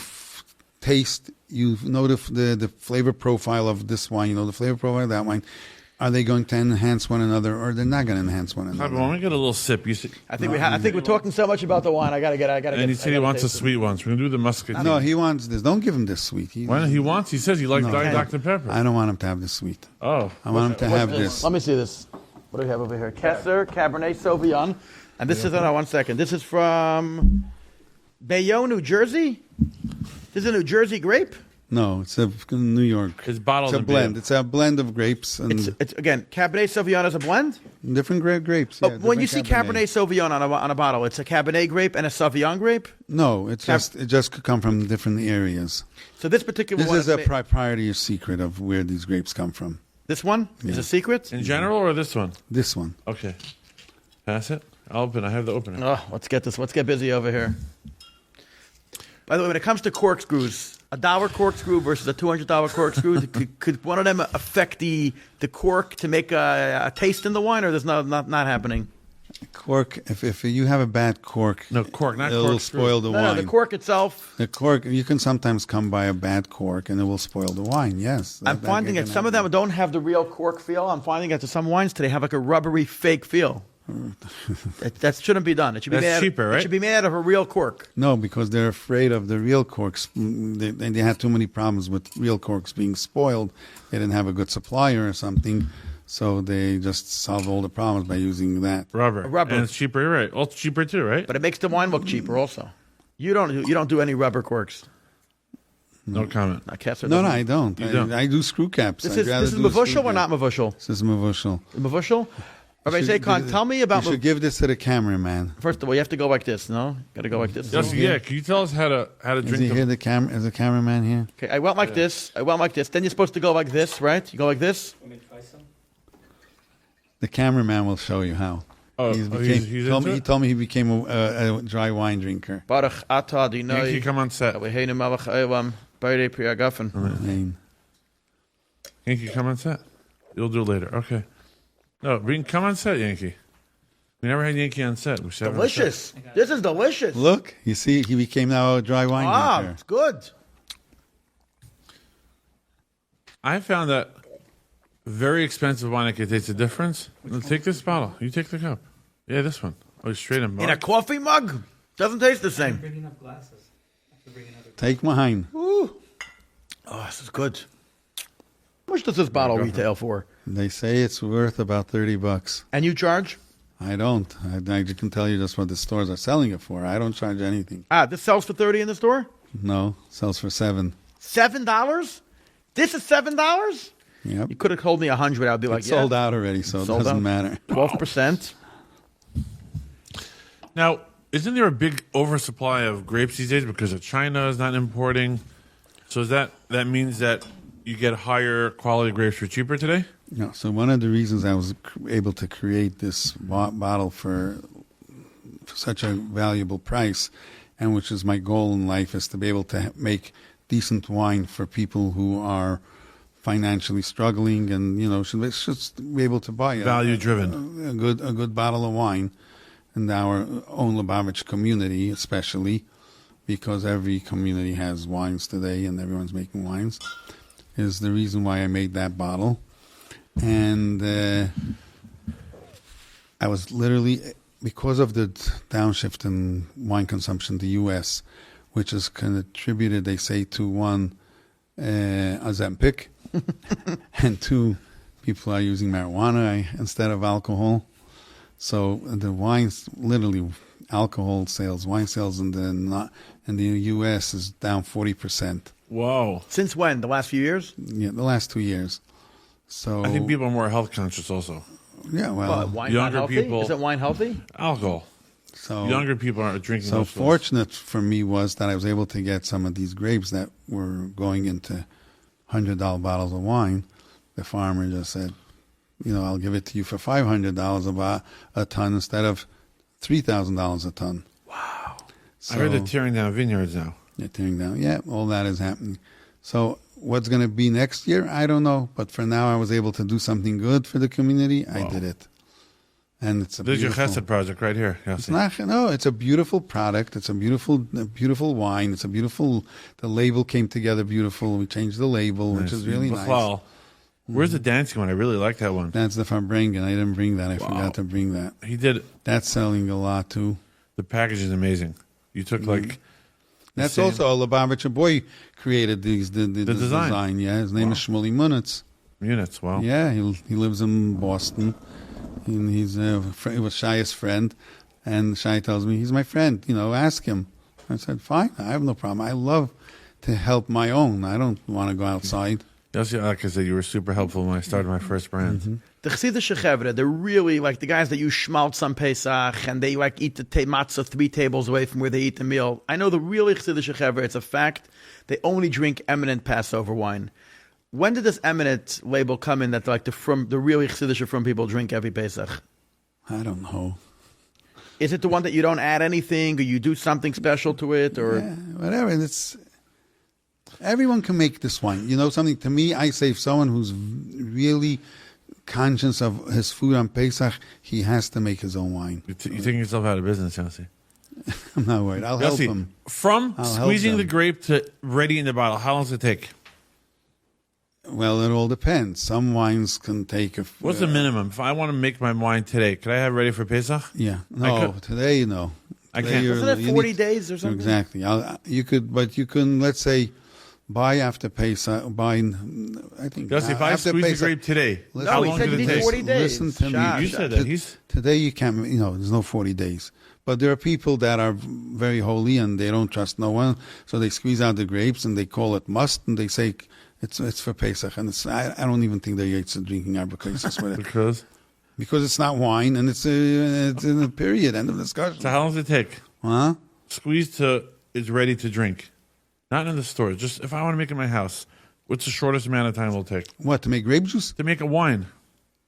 taste. You know the flavor profile of this wine. You know the flavor profile of that wine. Are they going to enhance one another, or they're not going to enhance one another? When we get a little sip, you see. I think we're talking so much about the wine. I gotta get. And he said he wants the sweet ones. We're gonna do the muscatine. No, he wants this. Don't give him this sweet. He says he likes Dr. Pepper. I don't want him to have this sweet. Oh, I want him to have this. Let me see this. What do we have over here? Kessler Cabernet Sauvignon, and this is 1 second. This is from Bayonne, New Jersey. This is a New Jersey grape. No, it's a New York. It's bottled. It's a blend. It's a blend of grapes. And it's again, Cabernet Sauvignon is a blend. Different grapes. But when you see Cabernet Sauvignon on a bottle, it's a Cabernet grape and a Sauvignon grape. No, it just could come from different areas. So this particular one is a proprietary secret of where these grapes come from. This one is a secret in general, or this one? This one. Okay, pass it. I'll open. I have the opener. Oh, let's get this. Let's get busy over here. By the way, when it comes to corkscrews, $1 corkscrew versus a $200 corkscrew, could one of them affect the cork to make a taste in the wine, or there's not happening? Cork, if you have a bad cork, No, cork, not it'll corkscrew. spoil the wine. No, the cork itself. The cork, you can sometimes come by a bad cork and it will spoil the wine, yes. I'm finding that some of them don't have the real cork feel. I'm finding that some wines today have like a rubbery fake feel. that shouldn't be done. It should be That's cheaper, right? It should be made out of a real cork. No, because they're afraid of the real corks. They had too many problems with real corks being spoiled. They didn't have a good supplier or something, so they just solved all the problems by using that. Rubber. Rubber. And it's cheaper, you're right. Also cheaper too, right? But it makes the wine look cheaper also. You don't do any rubber corks. No comment. Kessler No, doesn't. I don't. You don't. I do screw caps. This I'd is rather do a mavushal screw or cap. not mavushal? This is mavushal. Mavushal? Rabbi You should Zakon, give- tell me about. You should give this to the cameraman. First of all, you have to go like this. No, got to go like this. Yes, yeah. Can you tell us how to Is drink he them? here? Is the cameraman here? Okay, I went like this. I went like this. Then you're supposed to go like this, right? You go like this. The cameraman will show you how. Oh, He's he's into he it? told me he became a dry wine drinker. Baruch atah Yankee, dinoi. come on set. Eloheinu melech haolam, B'yedei pri hagafen. I mean, Yankee, come on set. You'll do it later. Okay. No, come on set, Yankee. We never had Yankee on set. We should have him on set. Delicious. This is delicious. look, you see, he became now a dry wine drinker. It's good. I found that very expensive wine, I could taste the difference. Let's take this bottle. You take the cup. Yeah, this one. Oh, straight in. In a coffee mug, doesn't taste the same. Bring enough glasses. I have to bring another. Take mine. Ooh. Oh, this is good. How much does this bottle retail for? They say it's worth about $30. And you charge? I don't. I can tell you just what the stores are selling it for. I don't charge anything. This sells for $30 in the store. No, sells for $7. $7? This is $7? Yep. You could have told me 100. I'd be like, It's sold out already, so it Sold doesn't out. matter. 12%. Now, isn't there a big oversupply of grapes these days because of China is not importing? So that means that you get higher quality grapes for cheaper today? No, so one of the reasons I was able to create this bottle for such a valuable price, and which is my goal in life, is to be able to make decent wine for people who are financially struggling, and should be able to buy Value driven. a good bottle of wine in our own Lubavitch community, especially because every community has wines today, and everyone's making wines. Is the reason why I made that bottle. And I was literally, because of the downshift in wine consumption in the U.S., which is contributed, they say, to one, Ozempic, and two, people are using marijuana instead of alcohol. So the wines, literally, alcohol sales, wine sales in the U.S. is down 40%. Whoa. Since when? The last few years? Yeah, the last 2 years. So I think people are more health conscious also. yeah, well, Wine younger not healthy? people- Isn't wine healthy? Alcohol. so Younger people aren't drinking So those pills. fortunate for me was that I was able to get some of these grapes that were going into $100 bottles of wine. The farmer just said, I'll give it to you for $500 a ton instead of $3,000 a ton. Wow. So I heard they're tearing down vineyards now. they're tearing down. Yeah, all that is happening. So what's going to be next year? I don't know. But for now, I was able to do something good for the community. I did it. And it's a This is your beautiful... chesed project right here. It's not, no, it's a beautiful product. It's a beautiful wine. It's a beautiful, the label came together beautiful. We changed the label, which is really nice. Wow. Where's the dancing one? I really like that one. That's the Farbrengen. I didn't bring that. I forgot to bring that. He did. That's selling a lot too. The package is amazing. You took like. That's same- also a Lubavitcher boy created this design. Yeah, his name is Schmerling Chocolate. Units. Wow. Yeah, he lives in Boston. And he was Shai's friend. And Shai tells me, he's my friend. Ask him. I said, fine. I have no problem. I love to help my own. I don't want to go outside. Yes, yeah, like I said, you were super helpful when I started my first brand. The Chassidische Chevre, they're really like the guys that use schmaltz on Pesach, and they like eat the matzah 3 tables away from where they eat the meal. I know the really Chassidische Chevre, it's a fact, they only drink eminent Passover wine. When did this eminent label come in that like the really Chassidische from people drink every Pesach? I don't know. Is it the one that you don't add anything, or you do something special to it, or Yeah, whatever. And everyone can make this wine. You know something? To me, I say if someone who's really conscious of his food on Pesach, he has to make his own wine. You're taking yourself out of business, Yossi. I'm not worried. I'll help Yossi, him. from I'll help squeezing the them. grape to ready in the bottle, how long does it take? Well, it all depends. Some wines can take a. What's the minimum? If I want to make my wine today, could I have it ready for Pesach? Yeah. I No, could- today, no. I Today can't. you're- isn't it you 40 need- days or something? Exactly. You could, but you can. Let's say, buy after Pesach. Buy. I think. Yossi, if I after squeeze Pesach- the grape today, Listen- how No, he long said did you it need take? 40 days. Listen to Shah, me. You said that. He's Today you can't. There's no 40 days. But there are people that are very holy and they don't trust no one, so they squeeze out the grapes and they call it must, and they say it's for Pesach, and I don't even think they're Yates drinking arbacrasis with it because it's not wine and it's in a period. End of discussion. so how long does it take? Huh? Squeeze to is ready to drink, not in the store. Just if I want to make it in my house, what's the shortest amount of time it'll take What, to make grape juice? to make a wine?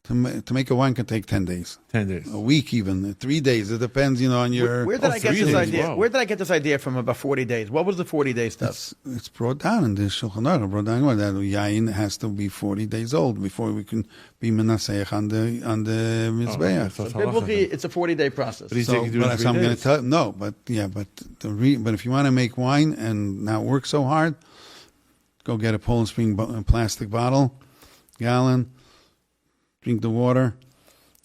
To make a wine can take 10 days, 10 days. a week even, 3 days. It depends, on your. Where did I get 3 this days, idea? wow. Where did I get this idea from about 40 days? What was the 40-day stuff? It's brought down in the Shulchan Aruch. Brought down that yain has to be 40 days old before we can be menaseich on the mizbeach. so it's Biblically, halacha. it's a 40-day process. But he's So, taking doing but 3 I'm going days. to tell no, but but if you want to make wine and not work so hard, go get a Poland Spring plastic bottle, gallon, drink the water,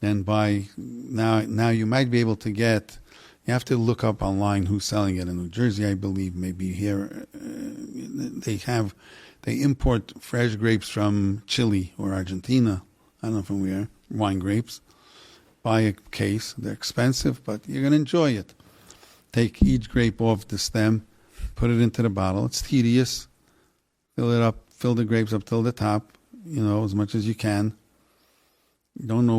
and buy. Now you might be able to get. You have to look up online who's selling it in New Jersey, I believe. Maybe here they import fresh grapes from Chile or Argentina. I don't know from where. Wine grapes. Buy a case. They're expensive, but you're going to enjoy it. Take each grape off the stem, put it into the bottle. It's tedious. Fill it up. Fill the grapes up till the top. As much as you can. Don't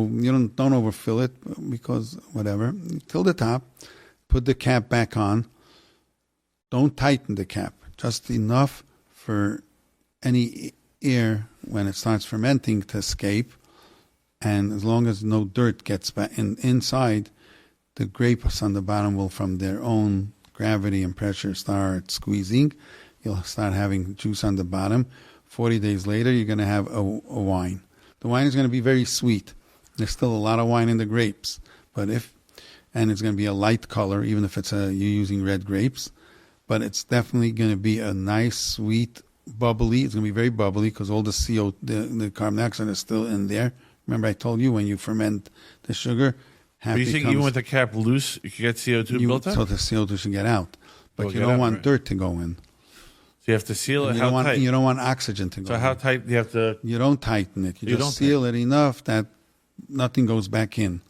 overfill it because whatever. Till the top. Put the cap back on. Don't tighten the cap. Just enough for any air when it starts fermenting to escape. And as long as no dirt gets back inside, the grapes on the bottom will, from their own gravity and pressure, start squeezing. You'll start having juice on the bottom. 40 days later, you're going to have a wine. The wine is going to be very sweet. There's still a lot of wine in the grapes, and it's going to be a light color, even if you're using red grapes. But it's definitely going to be a nice, sweet, bubbly. It's going to be very bubbly because all the the carbon dioxide is still in there. Remember, I told you when you ferment the sugar, But you think even with the cap loose, you can get CO2 built up? so the CO2 should get out. But Will you get don't out, want right. dirt to go in. So you have to seal it. You How don't want tight? you don't want oxygen to go So in. how tight do you have to? You don't tighten it. You You just don't seal it enough that nothing goes back in.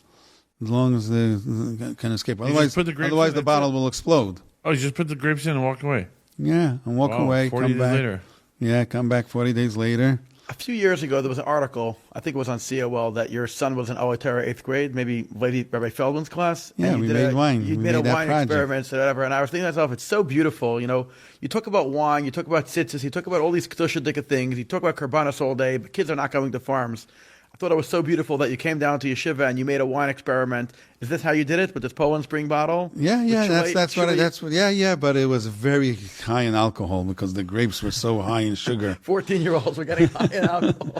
As long as the can escape. just Otherwise, put the grapes otherwise in, the that's bottle it? will explode. Oh, you just put the grapes in and walk away. Yeah, and walk Wow, away, 40 come days back. later. Yeah, come back 40 days later. A few years ago, there was an article, I think it was on COL, that your son was in Olatera 8th grade, maybe Rabbi Feldman's class. Yeah, and we did made wine. You We made a made that wine project. experiment or whatever. And I was thinking to myself, it's so beautiful. You talk about wine, you talk about tzitzis, you talk about all these kedusha things, you talk about karbanos all day, but kids are not going to farms. I thought it was so beautiful that you came down to yeshiva and you made a wine experiment. Is this how you did it with this Poland Spring bottle? Yeah, With Chile? yeah, but it was very high in alcohol because the grapes were so high in sugar. 14-year-olds were getting high in alcohol.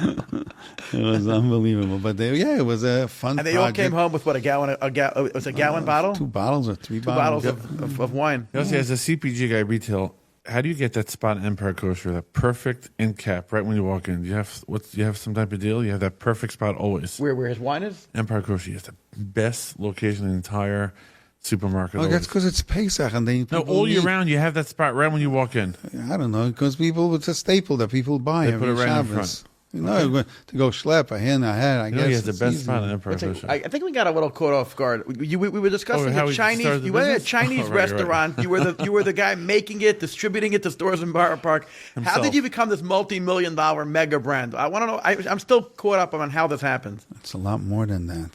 It was unbelievable. But it was a fun And they all project. came home with what, a gallon? It was a gallon bottle? 2 bottles or 3 Two bottles of wine. Yossi, as a CPG guy retail, how do you get that spot in Empire Kosher, that perfect end cap right when you walk in? Do you have some type of deal? You have that perfect spot always. Where his wine is? Empire Kosher is the best location in the entire supermarket. Oh, that's always. because it's Pesach and they No, all year round you have that spot right when you walk in. I don't know, because it's a staple that people buy They every put it right in Shabbos. front. To go schlep ahead, I guess. He has the it's best easy. spot in Empire Let's see, Kosher. I think we got a little caught off guard. We were discussing Oh, how a we Chinese. started the You went to a business? Chinese Oh, right, right. restaurant. You were the guy making it, distributing it to stores in Borough Park. How Himself. did you become this multi-million-dollar mega brand? I want to know. I'm still caught up on how this happened. It's a lot more than that.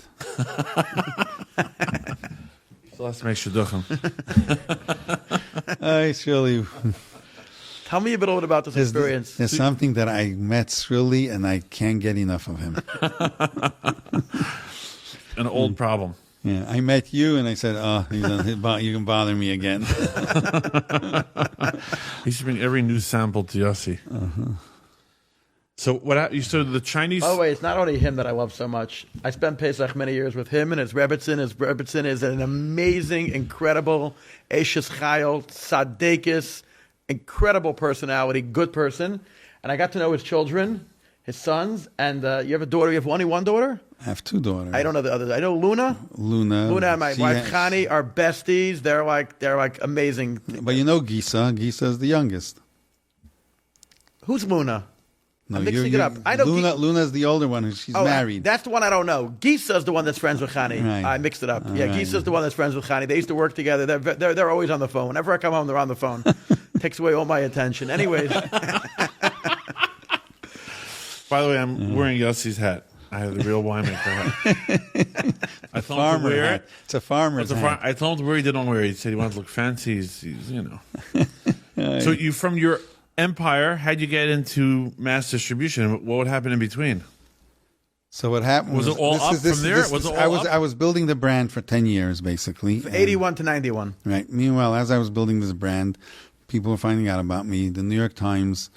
So let's make shidduchim. It's really Tell me a bit about this experience. there's something that I met Shirley and I can't get enough of him. An old problem. Yeah, I met you, and I said, "Oh, you can bother me again." He should bring every new sample to Yossi. So you said the Chinese. By the way, it's not only him that I love so much. I spent Pesach many years with him and his Rebbitzin. His Rebbitzin is an amazing, incredible, Eishes Chayil, Tzadekis, incredible personality, good person. And I got to know his children, his sons, and you have a daughter. You have only one daughter? I have two daughters. I don't know the others. I know Luna. Luna And my wife Chani are besties. They're like amazing. But you know Gisa. Gisa is the youngest. Who's Luna? No, I'm mixing it up. I know Luna's the older one. She's married. That's the one I don't know. Gisa's the one that's friends with Chani. Right. I mixed it up. All Yeah, right. Gisa's the one that's friends with Chani. They used to work together. They're always on the phone. Whenever I come home, they're on the phone. Takes away all my attention. Anyways. By the way, I'm wearing Yossi's hat. I have the real winemaker hat. I told him to wear it. It's a farmer's hat. I told him to wear it. He didn't wear it. He said he wanted to look fancy. He's you know. So you from your empire, how'd you get into mass distribution? What would happen in between? So what happened Was it all up from there? Was it all up? I was building the brand for 10 years, basically. 81 to 91. Right. Meanwhile, as I was building this brand, people were finding out about me. The New York Times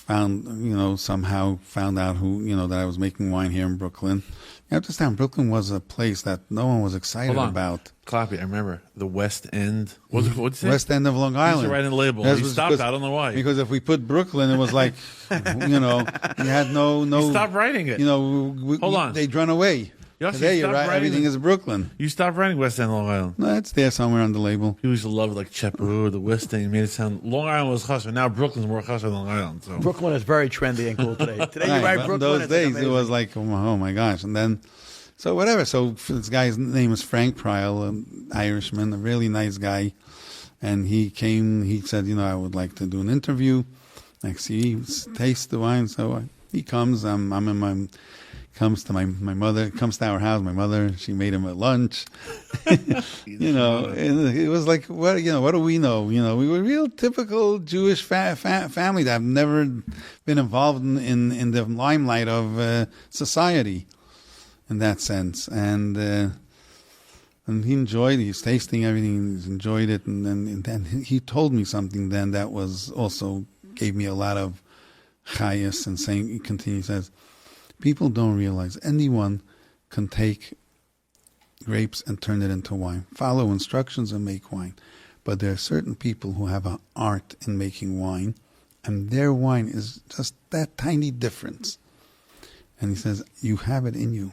somehow found out that I was making wine here in Brooklyn. You have to understand, Brooklyn was a place that no one was excited about. Clappy, I remember the West End. What'd you say? West End of Long He used Island. to write in the label. That He was stopped. because- I don't know why. Because if we put Brooklyn, it was like, you had no. He stopped writing it. Hold on. They'd run away. Yossi, Today, stop right? writing Everything it. is Brooklyn. You stopped writing West End, Long Island. No, it's there somewhere on the label. He used to love like Cheperu, the West End. He made it sound Long Island was chasher. Now Brooklyn's more chasher than Long Island. So Brooklyn is very trendy and cool today. Today you Right, write but Brooklyn. in those it's days, amazing. it was like, oh my gosh. And then, so whatever. So this guy's name is Frank Pryle, an Irishman, a really nice guy. And he came, he said, I would like to do an interview. He taste the wine. So he comes, comes to my mother, comes to our house. My mother, she made him a lunch. And it was like, what do we know? We were a real typical Jewish family that have never been involved in the limelight of society in that sense. And he enjoyed it. He's tasting everything. He's enjoyed it. And then he told me something then that was also gave me a lot of chayas and saying, he continues, says, people don't realize anyone can take grapes and turn it into wine. Follow instructions and make wine. But there are certain people who have an art in making wine, and their wine is just that tiny difference. And he says, you have it in you.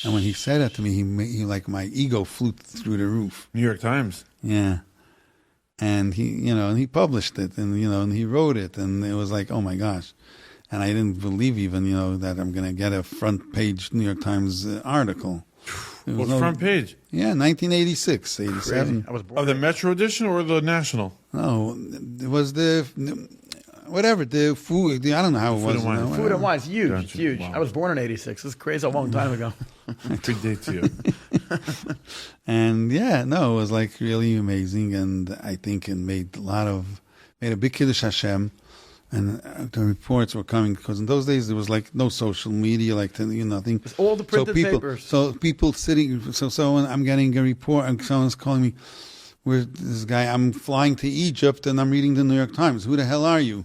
And when he said that to me, he like my ego flew through the roof. New York Times. Yeah. And he published it, and he wrote it, and it was like, oh my gosh. And I didn't believe even, that I'm going to get a front page New York Times article. What's front page? Yeah, 1986, 87. Crazy. I was born. Of the Metro edition or the National? No, it was the food. I don't know how it was. and Wine. No, Food and wine is huge. Gotcha. It's huge. Wow. I was born in 86. It's crazy a long time ago. Big day to you. And it was like really amazing. And I think it made a big Kiddush Hashem. And the reports were coming because in those days there was like no social media, nothing. It's all the printed papers. So people sitting. So when I'm getting a report, and someone's calling me, "Where's this guy? I'm flying to Egypt and I'm reading the New York Times. Who the hell are you?"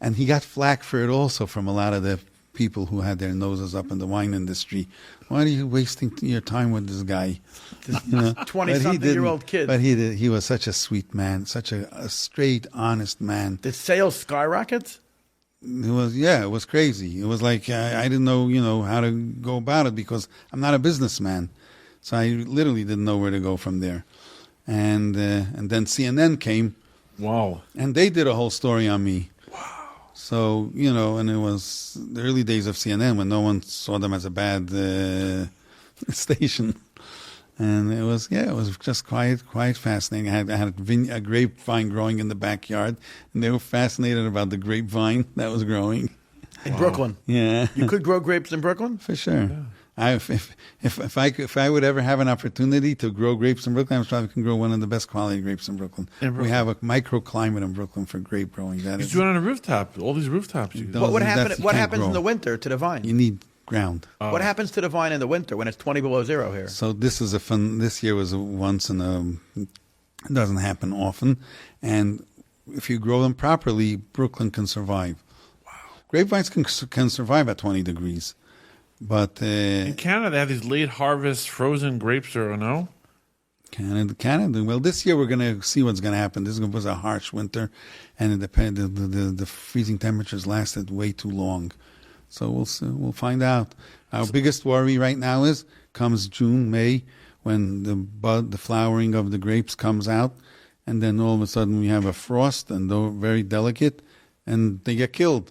And he got flack for it also from a lot of the people who had their noses up in the wine industry. Why are you wasting your time with this guy? 20-something-year-old kid. But he was such a sweet man, such a straight, honest man. Did sales skyrocket? It was crazy. It was like I didn't know, how to go about it because I'm not a businessman. So I literally didn't know where to go from there. And then CNN came. Wow. And they did a whole story on me. So, and it was the early days of CNN when no one saw them as a bad station. And it was just quite fascinating. I had a grapevine growing in the backyard, and they were fascinated about the grapevine that was growing. In Brooklyn. Yeah. You could grow grapes in Brooklyn? For sure. Yeah. If I would ever have an opportunity to grow grapes in Brooklyn, I probably can grow one of the best quality grapes in Brooklyn. We have a microclimate in Brooklyn for grape growing. You do it on a rooftop. All these rooftops. What happens in the winter to the vine? You need ground. What happens to the vine in the winter when it's 20 below zero here? So this is a fun. This year was a once in a. It doesn't happen often, and if you grow them properly, Brooklyn can survive. Wow. Grapevines can survive at 20 degrees, but In Canada, they have these late harvest frozen grapes, or no? Canada. Well, this year we're going to see what's going to happen. This was a harsh winter, and it the freezing temperatures lasted way too long. So we'll see, we'll find out. Our biggest worry right now is comes June, May, when the flowering of the grapes comes out, and then all of a sudden we have a frost, and they're very delicate, and they get killed.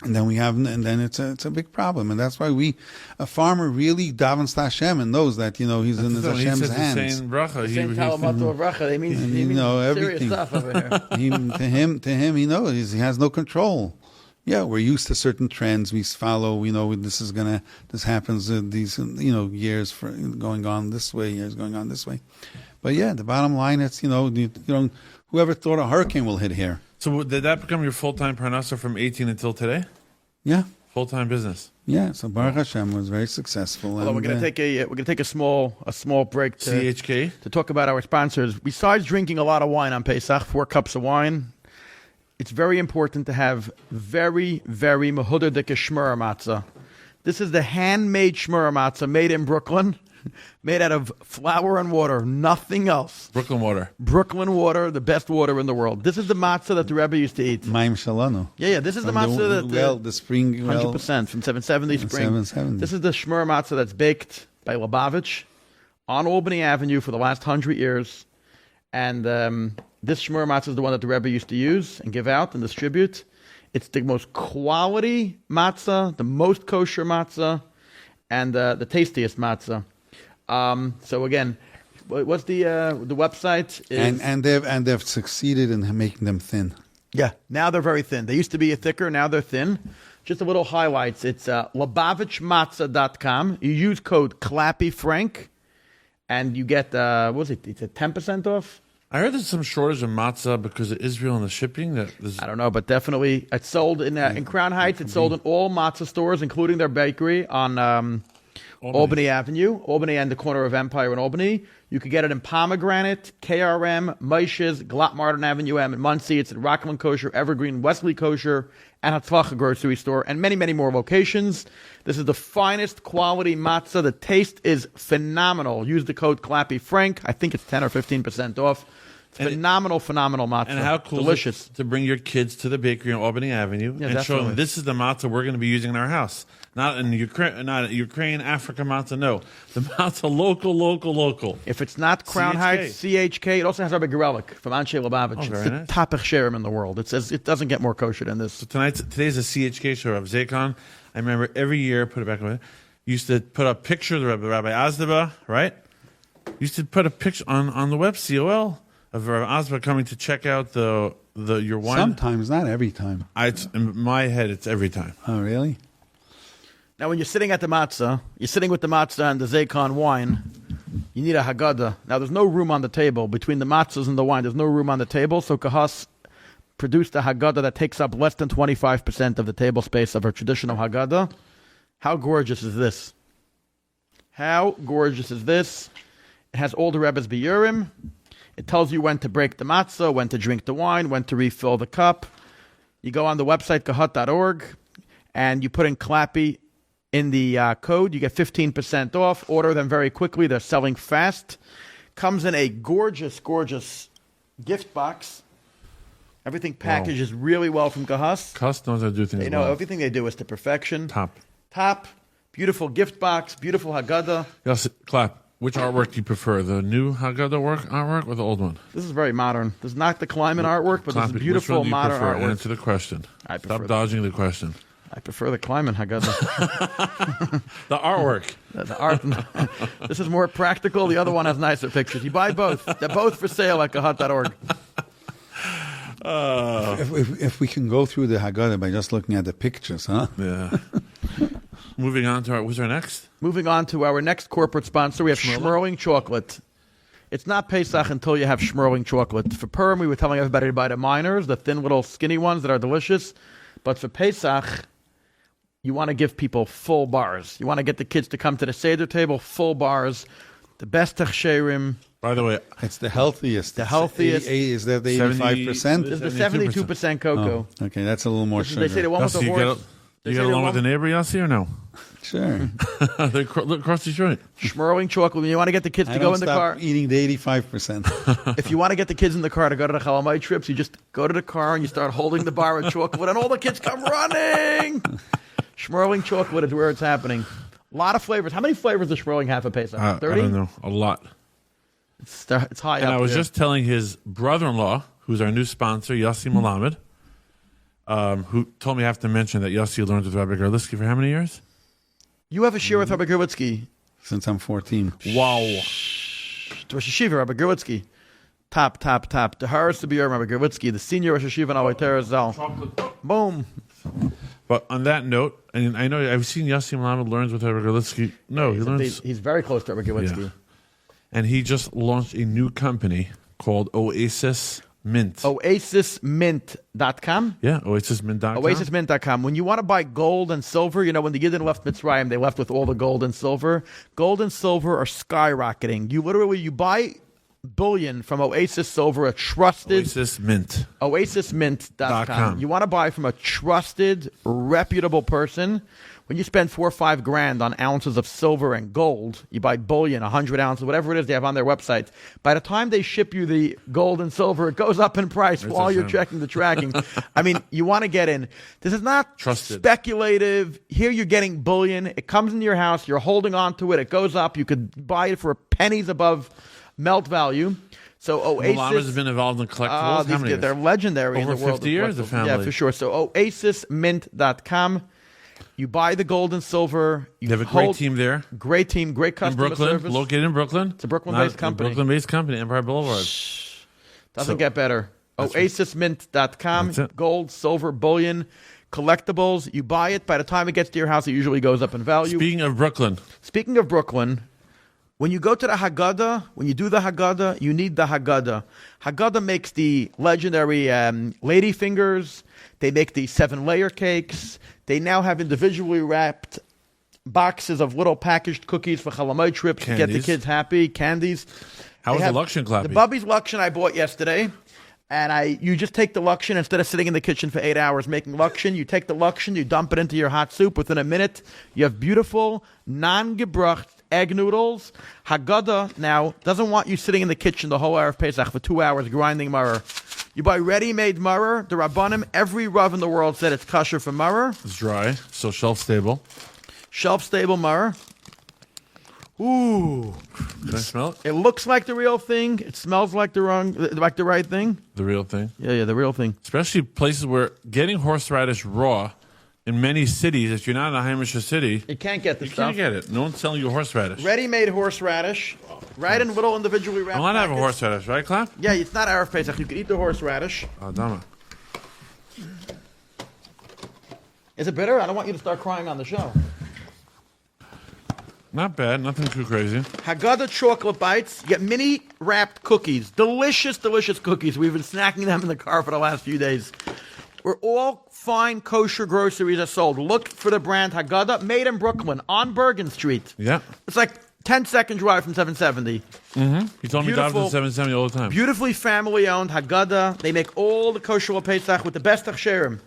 And then it's a big problem, and that's why a farmer really davens to Hashem and knows that he's in his Hashem's hands. The same bracha. Same Talamato bracha. They mean serious everything. stuff over here. To him, he knows he has no control. Yeah, we're used to certain trends. We follow. This happens. These years for going on this way, years going on this way. But yeah, the bottom line, it's whoever thought a hurricane will hit here. So did that become your full-time parnasa from 18 until today? Yeah. Full-time business. Yeah. So Baruch Hashem was very successful. Well, we're going to take a small break CHK to talk about our sponsors. Besides drinking a lot of wine on Pesach, 4 cups of wine, it's very important to have very, very mehuderdike shmura matzah. This is the handmade shmura matzah made in Brooklyn, made out of flour and water, nothing else. Brooklyn water. Brooklyn water, the best water in the world. This is the matzah that the Rebbe used to eat. Maim Shalanu. Yeah. This is the matzah that the spring well, 100% from 770 spring. 770. This is the shmur matzah that's baked by Lubavitch on Albany Avenue for the last 100 years, and this shmur matzah is the one that the Rebbe used to use and give out and distribute. It's the most quality matzah, the most kosher matzah, and the tastiest matzah. So again, what's the website? And they've succeeded in making them thin. Yeah, now they're very thin. They used to be thicker, now they're thin. Just a little highlights. It's LubavitchMatzah.com. You use code ClappyFrank, and you get what was it? It's a 10% off. I heard there's some shortage of matzah because of Israel and the shipping. I don't know, but definitely it's sold in Crown Heights. It's sold in all matzah stores, including their bakery on Albany Avenue, Albany and the corner of Empire in Albany. You could get it in Pomegranate, KRM, Meishes, Glatt Martin Avenue M in Muncie. It's at Rockland Kosher, Evergreen, Wesley Kosher, and Hatzvacha grocery store, and many, many more locations. This is the finest quality matzah. The taste is phenomenal. Use the code ClappyFrank. I think it's 10 or 15% off. It's phenomenal matzah. And how cool delicious is it to bring your kids to the bakery on Albany Avenue and show them this is the matzah we're going to be using in our house. Not in Ukraine, Africa matzah, no. The matzah local. If it's not Crown Heights, CHK, it also has Rabbi Gorelick from Anshe Lubavitch. It's the top Hechsherim in the world. It says it doesn't get more kosher than this. So today's a CHK show of Zakon. I remember every year, put it back on, used to put a picture of the Rabbi Azdaba, right? Used to put a picture on the web, COL, of Rabbi Azdaba coming to check out your wine. Sometimes, not every time. In my head, it's every time. Oh, really? Now, when you're sitting at the matzah, you're sitting with the matzah and the Zakon wine, you need a Haggadah. Now, there's no room on the table. Between the matzahs and the wine, there's no room on the table, so Kahas produced a Haggadah that takes up less than 25% of the table space of our traditional Haggadah. How gorgeous is this? How gorgeous is this? It has all the Rebbe's Biyurim. It tells you when to break the matzah, when to drink the wine, when to refill the cup. You go on the website, kahat.org, and you put in Clappy in the code. You get 15% off. Order them very quickly. They're selling fast. Comes in a gorgeous, gorgeous gift box. Everything packages really well from Kahas. Kahas knows how to do things They know everything they do is to perfection. Top. Beautiful gift box. Beautiful Haggadah. Yes, Clap. Which artwork do you prefer? The new Haggadah artwork or the old one? This is very modern. This is not the climate artwork, but this is beautiful modern artwork. Answer the question. Stop dodging the question. I prefer the climate Haggadah. The artwork. The art. This is more practical. The other one has nicer pictures. You buy both. They're both for sale at kahat.org. If we can go through the Haggadah by just looking at the pictures, huh? Yeah. Moving on to what's our next? Moving on to our next corporate sponsor, we have Schmerling Chocolate. It's not Pesach until you have Schmerling Chocolate. For Purim, we were telling everybody to buy the minors, the thin little skinny ones that are delicious. But for Pesach, you want to give people full bars. You want to get the kids to come to the Seder table, full bars, the best hechsherim. By the way, It's the healthiest. The healthiest. Is that the 70 85%? This is the 72% cocoa. Oh, okay, that's a little more They say the sugar. one with Yossi, the you horse. got, They you say got the along one- with the neighbor, Yossi, or no? Sure. They look across the street. Schmerling Chocolate. When you want to get the kids I to go don't in the stop car. eating the 85%. If you want to get the kids in the car to go to the Chalamite trips, you just go to the car and you start holding the bar of chocolate, and all the kids come running. Schmerling Chocolate is where it's happening. A lot of flavors. How many flavors does Schmerling have for Pesach? I 30? don't know. A lot. It's high And up I was there. just telling his brother-in-law, who's our new sponsor, Yossi Malamed, who told me I have to mention that Yossi learned with Rabbi Gerlitzky for how many years? You have a shir with Rabbi Gerlitzky. Since I'm 14. Wow. To Rosh Hashiva, Rabbi Gerlitzky. Top. The Haris to be Rabbi Gerlitzky, the senior Rosh Hashiva in Alei Terez Zal. Boom. But on that note, and I know I've seen Yossi Malamed learns with Rabbi Gerlitzky. No, he learns, He's very close to Rabbi Gerlitzky. Yeah. And he just launched a new company called Oasis Mint. OasisMint.com. Yeah, oasismint.com. OasisMint.com. When you want to buy gold and silver, you know, when the Yidden left Mitzrayim, they left with all the gold and silver. Gold and silver are skyrocketing. You buy bullion from Oasis Silver, a trusted Oasis Mint. OasisMint.com. You want to buy from a trusted, reputable person. When you spend $4 or $5 grand on ounces of silver and gold, you buy bullion, 100 ounces, whatever it is they have on their website. By the time they ship you the gold and silver, it goes up in price while you're checking the tracking. I mean, you want to get in. This is not Trusted. speculative. Here you're getting bullion. It comes into your house. You're holding on to it. It goes up. You could buy it for pennies above melt value. So Oasis Malamed has been involved in collectibles. How many they're years? legendary in Over the world. 50 years, the Yeah, family. for sure. So OasisMint.com. You buy the gold and silver. You They have a great team there. Great team. Great In customer Brooklyn, service. located in Brooklyn. It's a Brooklyn-based company. Brooklyn-based company, Empire Boulevard. Doesn't So- get better. OasisMint.com. That's it. Gold, silver, bullion, collectibles. You buy it. By the time it gets to your house, it usually goes up in value. Speaking of Brooklyn, Speaking of Brooklyn, when you go to the Haggadah, when you do the Haggadah, you need the Haggadah. Haggadah makes the legendary lady fingers. They make the 7-layer cakes. They now have individually wrapped boxes of little packaged cookies for Chalamite trips to get the Candies. kids happy. Candies. how was They the have- Luction Clappy? The Bubby's Luction I bought yesterday. And you just take the Luction instead of sitting in the kitchen for 8 hours making Luction. You take the Luction, you dump it into your hot soup. Within a minute, you have beautiful, non-gebrucht egg noodles. Haggadah now doesn't want you sitting in the kitchen the whole hour of Pesach for 2 hours grinding maror. You buy ready-made maror. The Rabbanim, every Rav in the world said it's kosher for maror. It's dry, so shelf stable. Shelf-stable maror. Ooh. Can I smell it? It looks like the real thing. It smells like the right thing. The real thing. Yeah, the real thing. Especially places where getting horseradish raw in many cities, if you're not in a Hamish city, You can't get you this stuff. can't get it. No one's selling you horseradish. Ready-made horseradish, right in little individually wrapped I'm allowed to have a packets. horseradish, right, Clap? Yeah, it's not Erev Pesach. You can eat the horseradish. Dama. Is it bitter? I don't want you to start crying on the show. Not bad. Nothing too crazy. Haggadah chocolate bites. You get mini wrapped cookies. Delicious, delicious cookies. We've been snacking them in the car for the last few days. Where all fine kosher groceries are sold. Look for the brand Haggadah, made in Brooklyn on Bergen Street. Yeah. It's like 10-second drive from 770. He told me dive to Beautiful. 770 all the time. Beautifully family-owned Haggadah. They make all the kosher Pesach with the best hechsherim.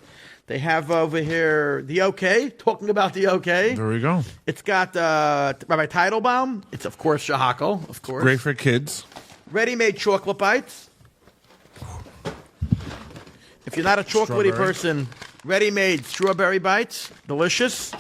They have over here the OK, talking about the OK. There we go. It's got Rabbi Teitelbaum. It's, of course, Shahakal, of course. Great for kids. Ready-made chocolate bites. If you're not a chocolatey Strawberry. person, ready-made strawberry bites. Delicious.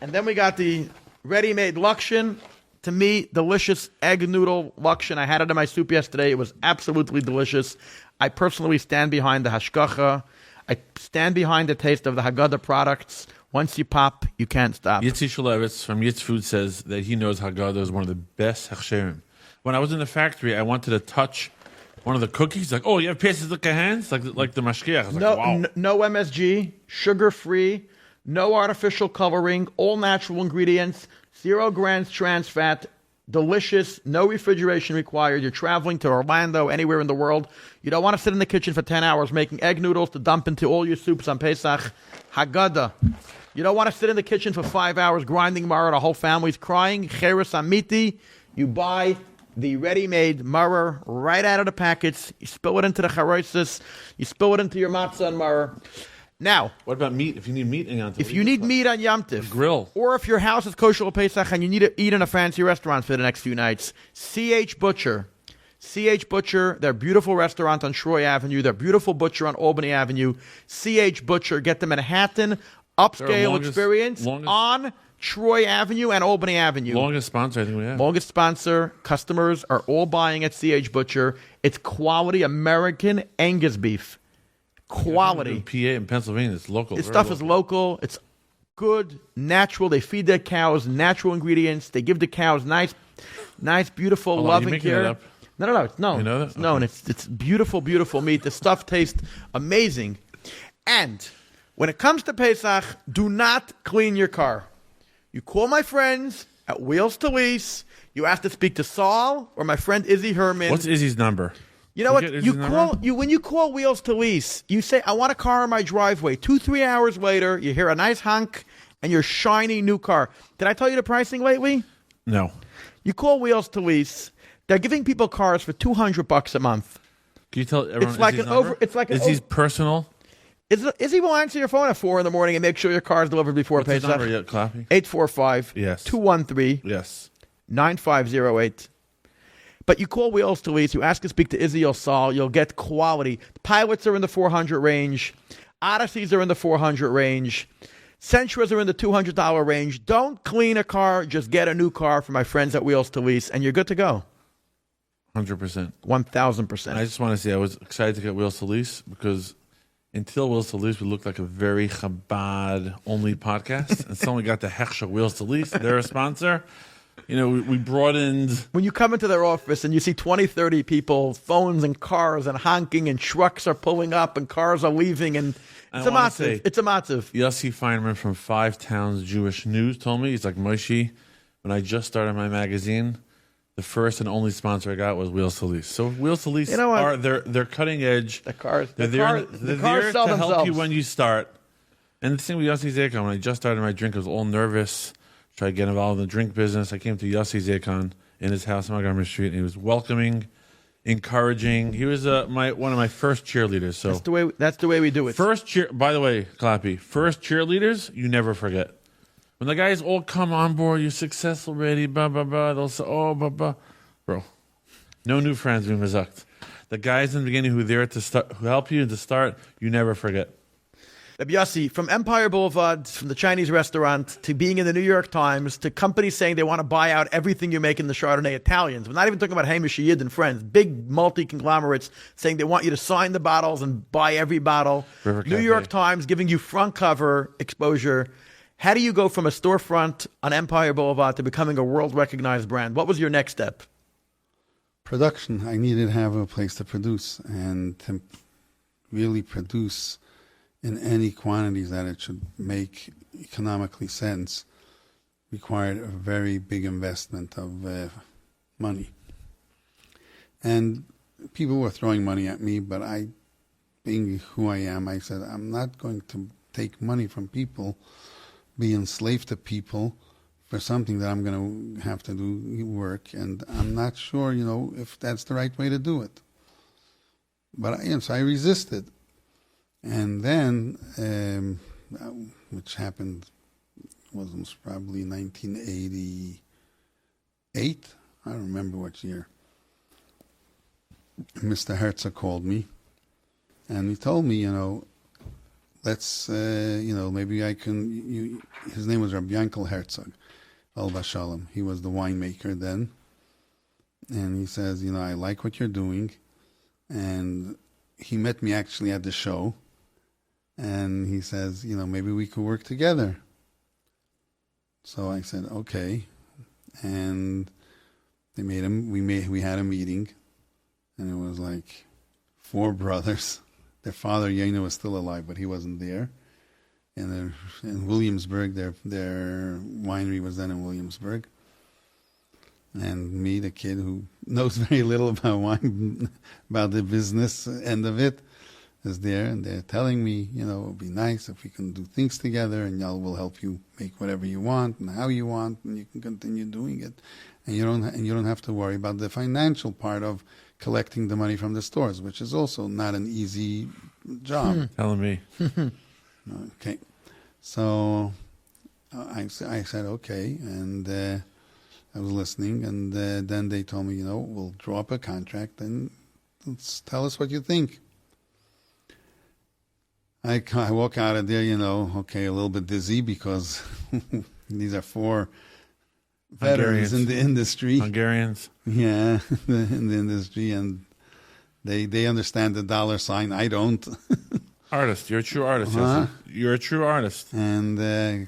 And then we got the ready-made Luction. To me, delicious egg noodle Luction. I had it in my soup yesterday. It was absolutely delicious. I personally stand behind the hashgacha. I stand behind the taste of the Haggadah products. Once you pop, you can't stop. Yitzi Shulevitz from Yitz Food says that he knows Haggadah is one of the best hechsherim. When I was in the factory, I wanted to touch one of the cookies. Like, oh, you have pieces of hands? Like the mashkiach. I was No, like, wow. no MSG, sugar-free, no artificial coloring, all natural ingredients, 0 grams trans fat, delicious, no refrigeration required. You're traveling to Orlando, anywhere in the world. You don't want to sit in the kitchen for 10 hours making egg noodles to dump into all your soups on Pesach. Haggadah. You don't want to sit in the kitchen for 5 hours grinding maror. The whole family's crying. Cheres amiti. You buy the ready-made maror right out of the packets. You spill it into the charoises. You spill it into your matzah and maror. Now, What about meat? If you need meat on Yom Tov, if you need meat on Yom Tov, grill. or if your house is kosher Pesach and you need to eat in a fancy restaurant for the next few nights, CH Butcher. CH Butcher, their beautiful restaurant on Troy Avenue, their beautiful butcher on Albany Avenue. CH Butcher, get the Manhattan upscale experience on Troy Avenue and Albany Avenue. Longest sponsor I think we have. Longest sponsor. Customers are all buying at CH Butcher. It's quality American Angus beef. Quality. In PA in Pennsylvania, it's local. This very stuff is local. It's good, natural. They feed their cows natural ingredients. They give the cows nice, beautiful, Hold on, loving you making care. it up? No, it's known. You know that? It's known. Okay. It's beautiful, beautiful meat. The stuff tastes amazing. And when it comes to Pesach, do not clean your car. You call my friends at Wheels to Lease. You ask to speak to Saul or my friend Izzy Herman. What's Izzy's number? You know what? Izzy's You number? call when you call Wheels to Lease, you say, "I want a car in my driveway." 2-3 hours later, you hear a nice honk and your shiny new car. Did I tell you the pricing lately? No. You call Wheels to Lease. They're giving people cars for $200 a month. Can you tell everyone It's like Izzy's an number? over- it's like an Izzy's over- personal. Izzy will answer your phone at 4 in the morning and make sure your car is delivered before What's his Pesach. number yet, Clappy? 845 Yes. 213 Yes. 9508. But you call Wheels to Lease, you ask to speak to Izzy or Saul, you'll get quality. Pilots are in the 400 range. Odysseys are in the 400 range. Sentras are in the $200 range. Don't clean a car, just get a new car from my friends at Wheels to Lease, and you're good to go. 100%. 1,000%. I just want to say I was excited to get Wheels to Lease because until Wheels to Lease, we looked like a very Chabad only podcast. And suddenly got the Hechsher Wheels to Lease. They're a sponsor. You know, we brought in. When you come into their office and you see 20, 30 people, phones and cars and honking and trucks are pulling up and cars are leaving and it's a matziv. It's a matziv. Yossi Feinerman from Five Towns Jewish News told me, he's like, Moshe, when I just started my magazine, the first and only sponsor I got was Wheels to Lease. So Wheels to Lease You know what? are they're cutting edge. The cars, They're the there cars sell to help themselves. you when you start. And the thing with Yossi Zekon, when I just started my drink, I was all nervous, tried to get involved in the drink business. I came to Yossi Zekon in his house on Montgomery Street, and he was welcoming, encouraging. He was one of my first cheerleaders. So That's the way we do it. first cheer. By the way, Clappy, first cheerleaders you never forget. When the guys all come on board, you're successful, ready, blah blah blah. They'll say, "Oh, blah blah." Bro, no new friends being mazakt. The guys in the beginning who are there to start, who help you to start, you never forget. Rabbi Yossi, from Empire Boulevard, from the Chinese restaurant, to being in the New York Times, to companies saying they want to buy out everything you make in the Chardonnay, Italians. We're not even talking about Hamish Yid and friends. Big multi-conglomerates saying they want you to sign the bottles and buy every bottle. River New Cafe. York Times giving you front cover exposure. How do you go from a storefront on Empire Boulevard to becoming a world-recognized brand? What was your next step? Production. I needed to have a place to produce, and to really produce in any quantities that it should make economically sense required a very big investment of money. And people were throwing money at me, but I, being who I am, I said, I'm not going to take money from people, be enslaved to people for something that I'm going to have to do work, and I'm not sure, if that's the right way to do it. But so I resisted. And then, which happened, was probably 1988. I don't remember what year. Mr. Herzog called me, and he told me, let's, maybe I can. His name was Rabbi Yankel Herzog, Al Bashalom. He was the winemaker then, and he says, I like what you're doing, and he met me actually at the show. And he says, maybe we could work together. So I said, okay. And we had a meeting, and it was like 4 brothers. Their father, Yena, was still alive, but he wasn't there. And in Williamsburg, their winery was then in Williamsburg. And me, the kid who knows very little about wine, about the business end of it, is there, and they're telling me, it would be nice if we can do things together, and y'all will help you make whatever you want and how you want, and you can continue doing it, and you don't have to worry about the financial part of collecting the money from the stores, which is also not an easy job. Telling me. Okay, so I said okay, and I was listening, and then they told me, we'll draw up a contract and tell us what you think. I walk out of there, okay, a little bit dizzy because these are 4 veterans in the industry. Hungarians. Yeah, in the industry, and they understand the dollar sign. I don't. Artist. You're a true artist. Uh-huh. Yossi. You're a true artist. And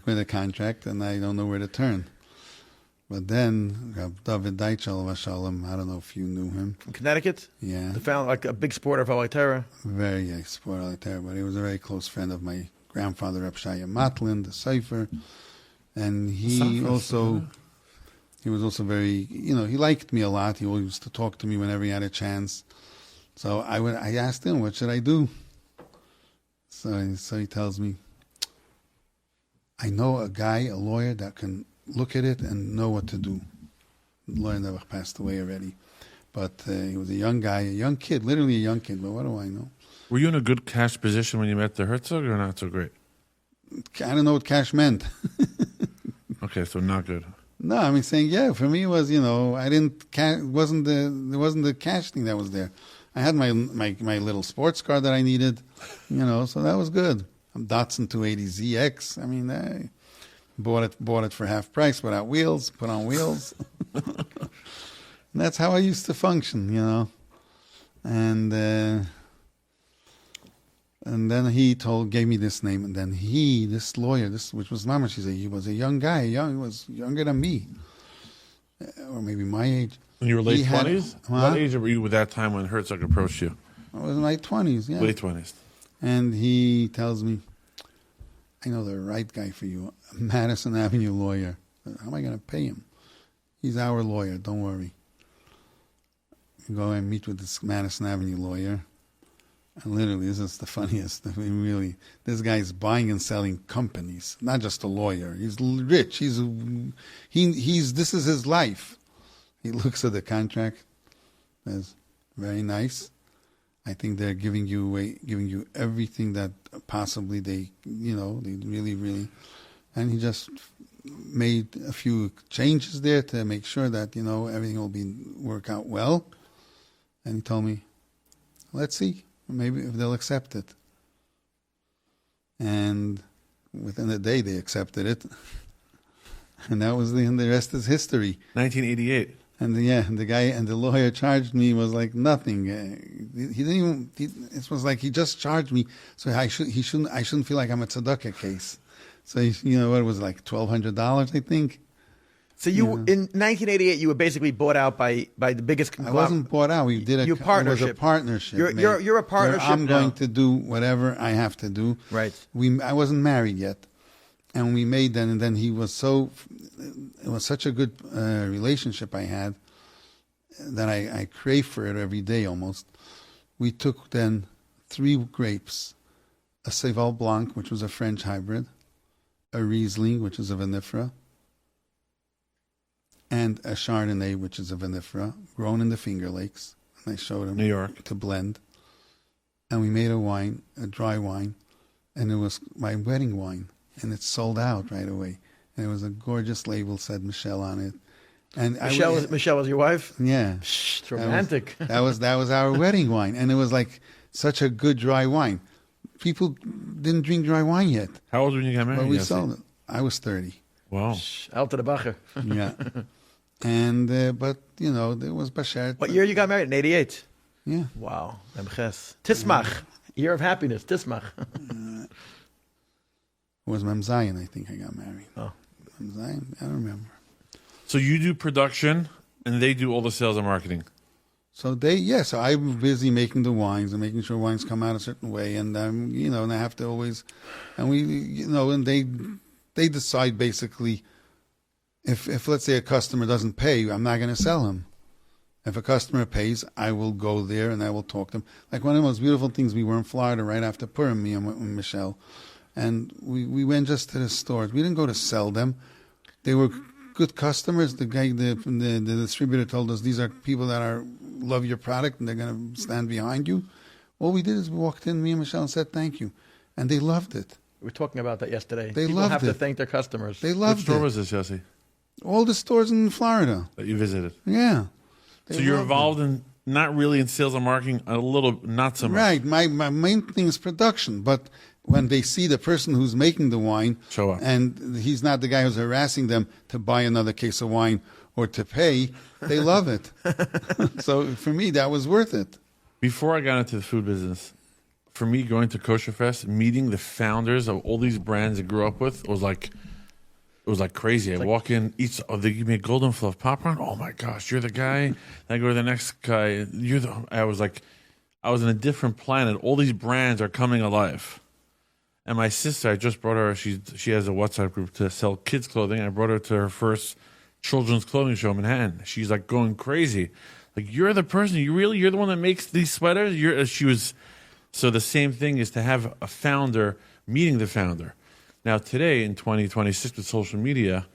with a contract, and I don't know where to turn. But then David Deitchel, Vashalom, I don't know if you knew him. From Connecticut? Yeah. The found like a big supporter of Alaitera. Very supporter, but he was a very close friend of my grandfather, Abshaya Matlin, the Sefer. And he was also very, he liked me a lot. He always used to talk to me whenever he had a chance. So I asked him, what should I do? So he tells me, I know a lawyer that can look at it and know what to do. The lawyer never passed away already. But he was a young guy, a young kid, literally a young kid, but what do I know? Were you in a good cash position when you met the Herzog or not so great? I don't know what cash meant. Okay, so not good. No, I mean saying, for me it was, I didn't, there wasn't the cash thing that was there. I had my little sports car that I needed, so that was good. Datsun 280ZX, I mean, I bought it for half price without wheels, put on wheels. And that's how I used to function, And then he gave me this name, and then this lawyer, which was Mamash, he was a young guy, he was younger than me, or maybe my age. And you were late 20s? What age were you at that time when Herzog approached you? I was in my 20s, yeah. Late 20s. And he tells me, I know the right guy for you, a Madison Avenue lawyer. How am I going to pay him? He's our lawyer, don't worry. You go and meet with this Madison Avenue lawyer. And literally, this is the funniest. I mean, really, this guy's buying and selling companies, not just a lawyer. He's rich. This is his life. He looks at the contract, says, very nice. I think they're giving you everything that possibly they really, really, and he just made a few changes there to make sure that everything will work out well. And he told me, let's see, maybe if they'll accept it. And within a day, they accepted it, and that was the rest is history. 1988. And the guy and the lawyer charged me was like nothing. He didn't even. It was like he just charged me, so I shouldn't feel like I'm a tzedakah case. So what it was like $1,200, I think. So in 1988, you were basically bought out by the biggest. I wasn't bought out. We did Your partnership. It was a partnership. You're a partnership. I'm going to do whatever I have to do. Right. I wasn't married yet, and we made that. And then he was it was such a good relationship I had that I crave for it every day almost. We took then 3 grapes, a Cheval Blanc, which was a French hybrid, a Riesling, which is a vinifera, and a Chardonnay, which is a vinifera, grown in the Finger Lakes. And I showed him New York to blend. And we made a dry wine, and it was my wedding wine, and it sold out right away. And it was a gorgeous label, said Michelle on it. And Michelle was your wife? Yeah. It's romantic. That was our wedding wine, and it was like such a good dry wine. People didn't drink dry wine yet. How old were you when you got married? But we sold it. I was 30. Wow. Out to the Bacher. Yeah. And but there was Bashert. What year you got married? In 88. Yeah. Wow. Tismach. Year of happiness. Tismach. It was Mem Zion, I think I got married. Oh. Mem Zion? I don't remember. So you do production, and they do all the sales and marketing. So so I'm busy making the wines and making sure wines come out a certain way, and and I have to always, and we, and they decide basically if let's say a customer doesn't pay, I'm not going to sell him. If a customer pays, I will go there and I will talk to them. Like one of the most beautiful things, we were in Florida right after Purim, me and Michelle, and we went just to the stores. We didn't go to sell them. They were good customers. The guy, the distributor told us these are people that love your product and they're going to stand behind you. All we did is we walked in, me and Michelle, and said thank you, and they loved it. We were talking about that yesterday. They People loved have to it. thank their customers. They Which loved store it. was this, Yossi, All the stores in Florida. that you visited? Yeah. They So you're loved involved it. in, not really in sales and marketing, a little, not so much. Right. My main thing is production, but when they see the person who's making the wine, Show up. and he's not the guy who's harassing them to buy another case of wine or to pay, they love it. So for me, that was worth it. Before I got into the food business, for me, going to Kosher Fest, meeting the founders of all these brands I grew up with, was like crazy. I walk in, they give me a golden fluff popcorn. Oh my gosh, you're the guy. Then I go to the next guy. I was in a different planet. All these brands are coming alive. And my sister, I just brought her. She has a WhatsApp group to sell kids clothing. I brought her to her first children's clothing show in Manhattan. She's like going crazy. Like, you're the person. You're the one that makes these sweaters. So the same thing is to have a founder meeting the founder. Now, today in 2026 with social media,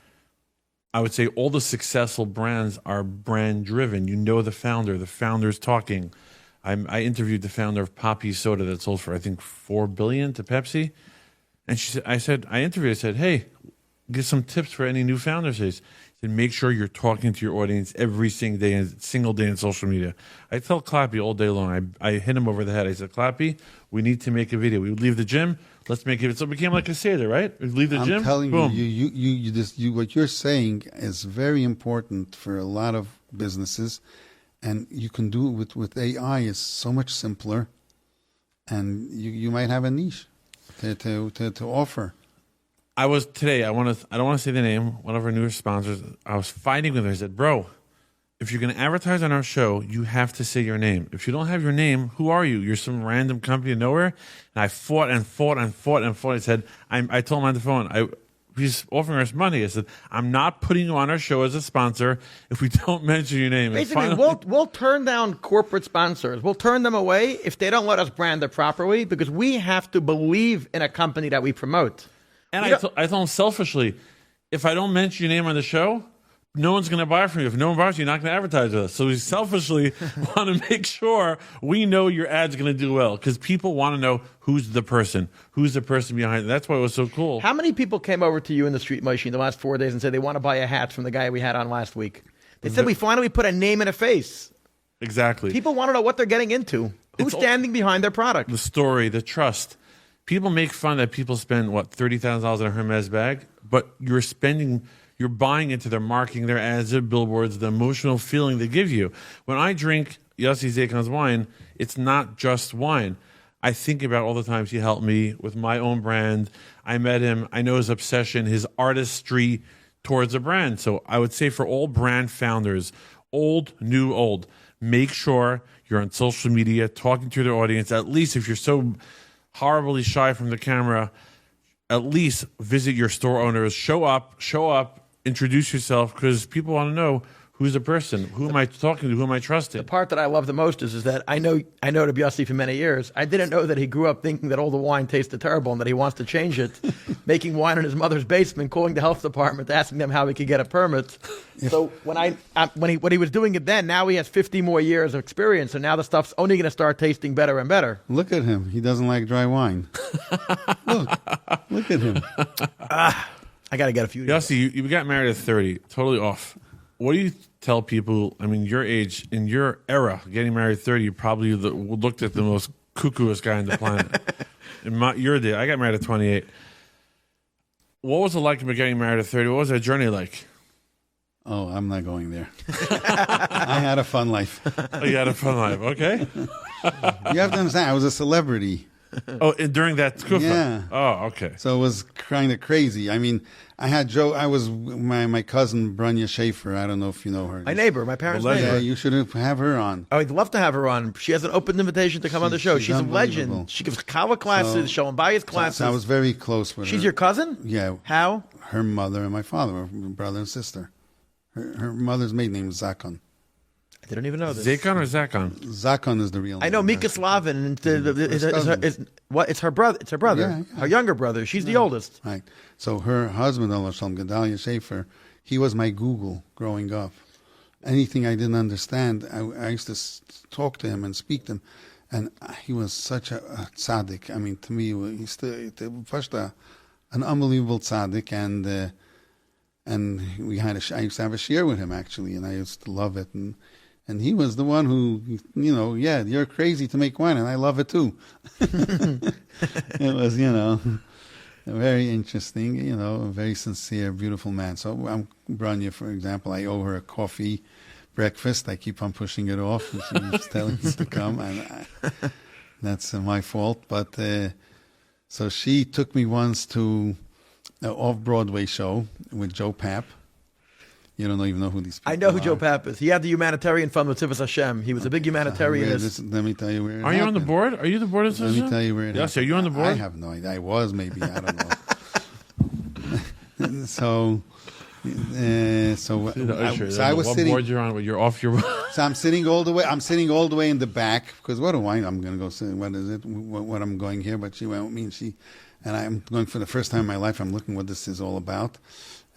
I would say all the successful brands are brand driven. You know the founder's talking. I interviewed the founder of Poppy Soda that sold for, I think, $4 billion to Pepsi. And I said, hey, get some tips for any new founders. He said, make sure you're talking to your audience every single day in social media. I tell Clappy all day long. I hit him over the head. I said, Clappy, we need to make a video. We would leave the gym. Let's make it. So it became like a Seder, right? We leave the gym. I'm telling boom. you, what you're saying is very important for a lot of businesses, and you can do it with AI. It's so much simpler, and you might have a niche to offer. I was today. I don't want to say the name. One of our newest sponsors. I was fighting with her. I said, "Bro, if you're going to advertise on our show, you have to say your name. If you don't have your name, who are you? You're some random company nowhere." And I fought and fought and fought and fought. I said, I told him on the phone, he's offering us money. I said, I'm not putting you on our show as a sponsor if we don't mention your name. Basically, we'll turn down corporate sponsors. We'll turn them away if they don't let us brand it properly, because we have to believe in a company that we promote. And I told him selfishly, if I don't mention your name on the show, no one's going to buy from you. If no one buys you, you're not going to advertise with us. So we selfishly want to make sure we know your ad's going to do well, because people want to know who's the person behind it. That's why it was so cool. How many people came over to you in the street, Moshe, in the last 4 days and said they want to buy a hat from the guy we had on last week? They said we finally put a name and a face. Exactly. People want to know what they're getting into. Who's standing behind their product? The story, the trust. People make fun that people spend, $30,000 in a Hermes bag, but you're buying into their marketing, their ads, their billboards, the emotional feeling they give you. When I drink Yossi Zaykon's wine, it's not just wine. I think about all the times he helped me with my own brand. I met him. I know his obsession, his artistry towards a brand. So I would say for all brand founders, old, new, old, make sure you're on social media, talking to their audience. At least if you're so horribly shy from the camera, at least visit your store owners, show up, introduce yourself, because people want to know who's the person, who am I talking to, who am I trusting. The part that I love the most is that I know Rabbi Yossi for many years. I didn't know that he grew up thinking that all the wine tasted terrible and that he wants to change it, making wine in his mother's basement, calling the health department, asking them how he could get a permit. So when he was doing it then, now he has 50 more years of experience, and now the stuff's only going to start tasting better and better. Look at him. He doesn't like dry wine. Look at him. I got to get a few. Yossi, you got married at 30, totally off. What do you tell people, your age, in your era, getting married at 30, you probably looked at the most cuckooest guy on the planet. In your day, I got married at 28. What was it like getting married at 30? What was that journey like? Oh, I'm not going there. I had a fun life. Oh, you had a fun life, okay? You have to understand, I was a celebrity. Oh, and during that tkufa. Yeah. Oh, okay. So it was kind of crazy. I mean, I had Joe. I was my cousin Branya Schaefer. I don't know if you know her. My neighbor, my parents' Well, neighbor. Yeah, you should have her on. I'd love to have her on. She has an open invitation to come on the show. She's She's a unbelievable. legend. She gives kawa classes, So- Shalom Bayis classes. So I was very close with her. She's your cousin? Yeah. How? Her mother and my father were brother and sister. Her mother's maiden name is Zakon. I didn't even know this. Zakon or Zakon? Zakon is the real name. I know Mika Slavin. And cousin. It's her brother. It's her brother. Yeah, yeah. Her younger brother. She's the oldest. Right. So her husband, Allah Shalom, Gedalia Schaefer, he was my Google growing up. Anything I didn't understand, I used to talk to him and speak to him. And he was such a tzaddik. I mean, to me, he's first an unbelievable tzaddik. And I used to have a share with him, actually, and I used to love it. And he was the one who, you're crazy to make wine, and I love it too. It was, very interesting, a very sincere, beautiful man. So I'm Branya, for example. I owe her a coffee breakfast. I keep on pushing it off, and she keeps telling me to come, and that's my fault. But so she took me once to an off-Broadway show with Joe Papp. You don't even know who these people are. I know who Joe Papp is. He had the humanitarian fund with Tivus Hashem. He was a big humanitarianist. Let me tell you where it Are you on the happened. board? Are you the board of Let me tell you where it Yes, happened. are you on the board? I have no idea. I was, maybe. I don't know. So I was what sitting. board you're on? You're off your. So I'm sitting all the way. I'm sitting all the way in the back because what do I? I'm going to go sit. What is it? What I'm going here? But she went with me, and I'm going for the first time in my life. I'm looking what this is all about.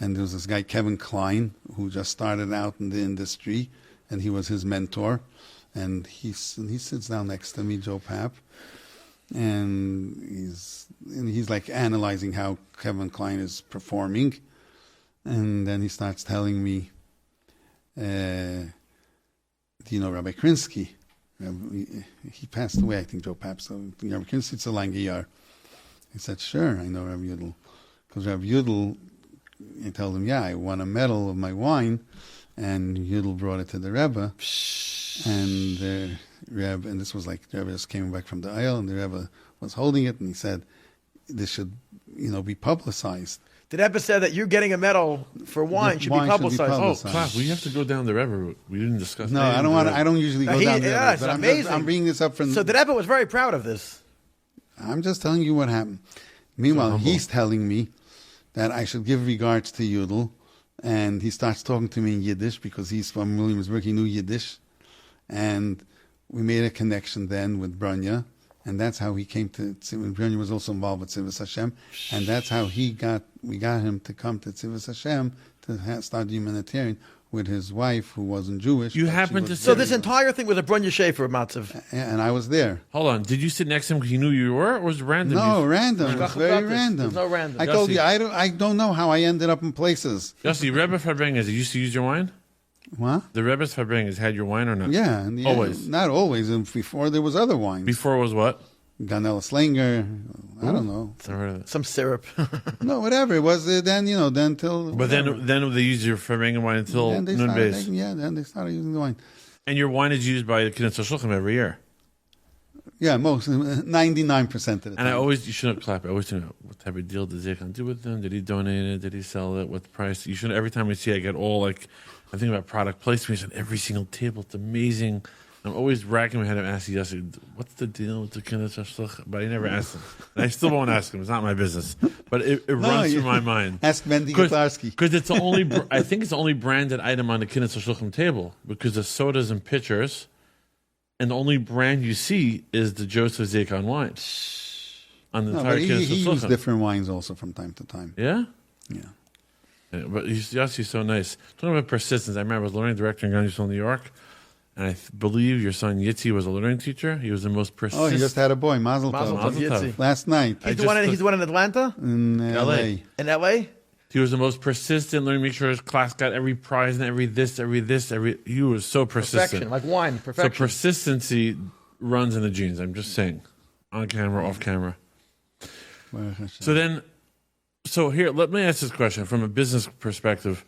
And there was this guy Kevin Klein who just started out in the industry, and he was his mentor. And he sits down next to me, Joe Papp, and he's like analyzing how Kevin Klein is performing, and then he starts telling me, do you know Rabbi Krinsky? He passed away, I think, Joe Papp. So Rabbi Krinsky, it's a Langiyar. He said, sure, I know Rabbi Yudel. Because Rabbi Yudel, I told him, I won a medal of my wine, and Yudel brought it to the Rebbe. And the Rebbe, and this was like, the Rebbe just came back from the aisle, and the Rebbe was holding it, and he said, this should, be publicized. The Rebbe said that you getting a medal for wine should be Wine should be publicized. publicized. Oh, class. We have to go down the river. We didn't discuss. No, names I don't want. or- I don't usually go down there. It's amazing. I'm bringing this up from. So the Rebbe was very proud of this. I'm just telling you what happened. Meanwhile, he's telling me that I should give regards to Yudel, and he starts talking to me in Yiddish because he's from Williamsburg. He knew Yiddish, and we made a connection then with Branya, and that's how he came to. Branya was also involved with Tzivus Hashem, and that's how we got him to come to Tzivus Hashem to start humanitarian with his wife, who wasn't Jewish. You but she happened was to So say- this entire thing was a Brunya Schaefer matzav. and I was there. Hold on. Did you sit next to him because he knew you were, or was it random? No, You- random. It was Shkach very Pratis. random. There's no random. I told Yossi. you, I don't know how I ended up in places. Yossi, Rebbe Farbrengens, did you used to use your wine? What? The Rebbe's Farbrengens had your wine or not? Yeah, and yeah, Always. Not always. And before there was other wines. Before was what? Ganella Slinger. I don't know. Never heard of it. Some syrup. No, whatever. It was then till. But then they used your Farbrengen wine until then they noon started base. then they started using the wine. And your wine is used by the Knesset Shulchan every year. Yeah, 99% of the time. And you shouldn't clap. I always think, what type of deal did Zekhan do with them? Did he donate it? Did he sell it? What price? You should. Every time I see, I get all like, I think about product placement on every single table. It's amazing. I'm always racking my head and asking Yossi, what's the deal with the Knesset Shulchan? But I never asked him. And I still won't ask him. It's not my business. But it runs through my mind. Ask Mendy Gotarski. Because it's the only, I think it's the only branded item on the Knesset Shulchan table because the sodas and pitchers, and the only brand you see is the Joseph Zekon wine on the No, entire but he Knesset used Shulchan. different wines also from time to time. Yeah? Yeah. Yeah, but Yossi's so nice. Talking about persistence, I remember I was learning director in Grand Union, New York, and I believe your son Yitzi was a learning teacher. He was the most Oh, persistent. he just had a boy, Mazel Mazel Tov. Tov, Yitzi. Last night He's the one in Atlanta? in L.A. In L.A.? He was the most persistent, learning to make sure his class got every prize and every this. He was so persistent. Perfection. Like wine. So Perfection. persistency runs in the genes. I'm just saying, on camera, off camera. So here, let me ask this question from a business perspective.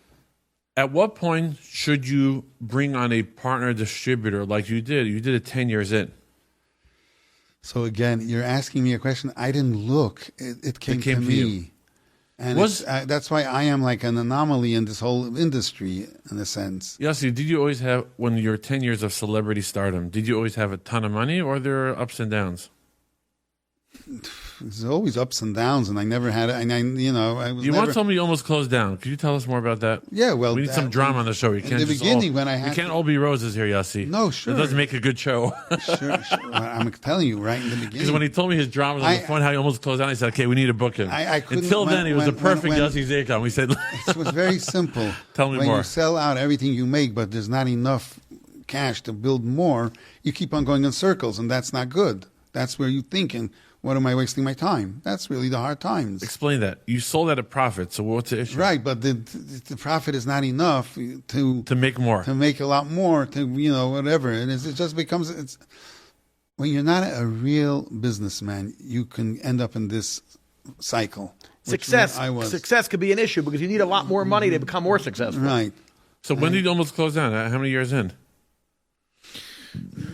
At what point should you bring on a partner distributor like you did? You did it 10 years in. So again, you're asking me a question. I didn't look. It came came to to you. me. And Was- that's why I am like an anomaly in this whole industry, in a sense. Yossi, did you always have, when your 10 years of celebrity stardom, did you always have a ton of money, or there are ups and downs? There's always ups and downs, and I never had it. And I was You never. once told me you almost closed down. Could you tell us more about that? Yeah, well, We need some that- drama on the show. You in can't the just beginning, all, when I you had can't to- all be roses here, Yossi. No, sure. It doesn't make a good show. Sure. I'm telling you, right in the Because beginning. when he told me his dramas on the phone, how he almost closed down, I said, "Okay, we need to book him." I couldn't- Until then, he was when- the perfect when- Yossi Zakon. We said, It was very simple. Tell me when more. you sell out everything you make, but there's not enough cash to build more, you keep on going in circles, and that's not good. That's where you're thinking, what am I wasting my time? That's really the hard times. "Explain that. You sold at a profit, so what's the issue?" Right, but the profit is not enough To make more. to make a lot more, to whatever. And it just becomes when you're not a real businessman, you can end up in this cycle. which I was. Success could be an issue because you need a lot more money to become more successful. Right. So when did you almost close down? How many years in?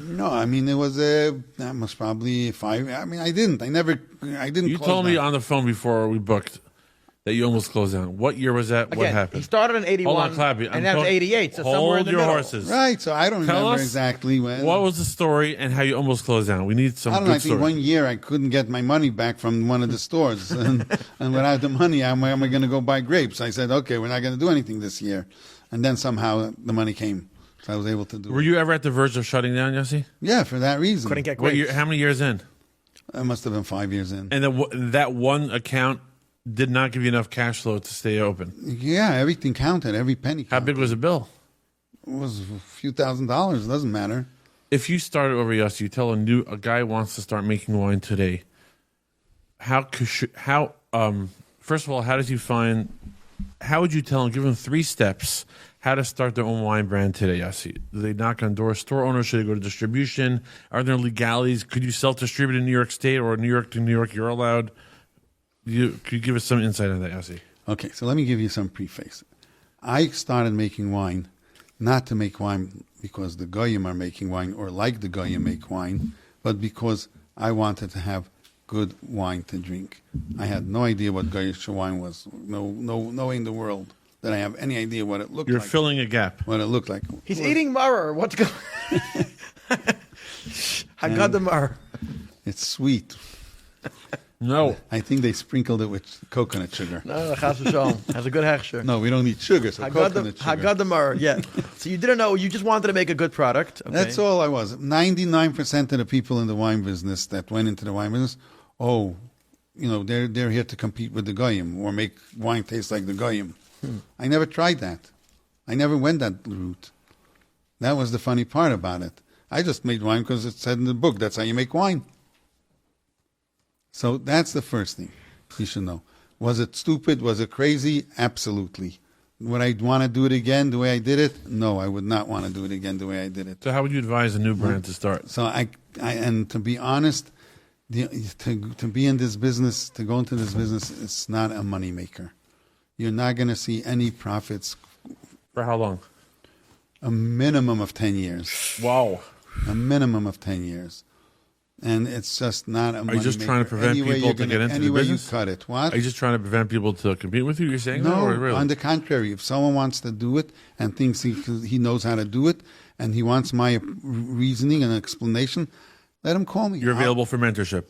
No, I mean it was that was probably 5. I mean I didn't. I didn't. You close told me down. on the phone before we booked that you almost closed down. What year was that? What Again, happened? he started in 81, Hold on, Clappy. and that was 88, so somewhere in the your middle. horses. Right, so I don't Tell remember us exactly when. What was the story and how you almost closed down? We need some I don't know. good I think story. 1 year I couldn't get my money back from one of the stores, and without the money, how am I going to go buy grapes? I said, okay, we're not going to do anything this year, and then somehow the money came, so I was able to do. Were it. you ever at the verge of shutting down, Yossi? Yeah, for that reason. Couldn't get What grapes. year, how many years in? I must have been 5 years in. And that one account did not give you enough cash flow to stay open. Yeah, everything counted, every penny. How Counted. big was the bill? It was a few $1,000s. Doesn't matter. If you started over, Yossi, you tell a guy wants to start making wine today. First of all, how would you tell him? Give him 3 steps how to start their own wine brand today, Yossi. Do they knock on doors? Store owners, should they go to distribution? Are there legalities? Could you self-distribute in New York State or New York to New York? You're allowed. Could you give us some insight on that, Yossi? Okay, so let me give you some preface. I started making wine, not to make wine because the Goyim are making wine or like the Goyim make wine, but because I wanted to have good wine to drink. I had no idea what Goyish wine was. No way in the world that I have any idea what it looked You're like. filling a gap. What it looked like. He's eating maror. What's going Haggadah maror. It's sweet. No. I think they sprinkled it with coconut sugar. No, chas v'shalom. Has a good hechsher. No, we don't need sugar, so coconut sugar. Haggadah maror, yeah. So you didn't know, you just wanted to make a good product. Okay. That's all I was. 99% of the people in the wine business that went into the wine business, they're here to compete with the Goyim or make wine taste like the Goyim. I never tried that. I never went that route. That was the funny part about it. I just made wine because it said in the book, that's how you make wine. So that's the first thing you should know. Was it stupid? Was it crazy? Absolutely. Would I want to do it again the way I did it? No, I would not want to do it again the way I did it. So how would you advise a new brand to start? So and to be honest, to be in this business, to go into this business, it's not a money maker. You're not going to see any profits. For how long? A minimum of 10 years. Wow. A minimum of 10 years. And it's just not a money maker. Are you just trying to prevent people to get into the Anyway business? you cut it. What? Are you just trying to prevent people to compete with you? You're saying that? No, Or really? on the contrary. If someone wants to do it and thinks he knows how to do it and he wants my reasoning and explanation, let him call me. You're available for mentorship.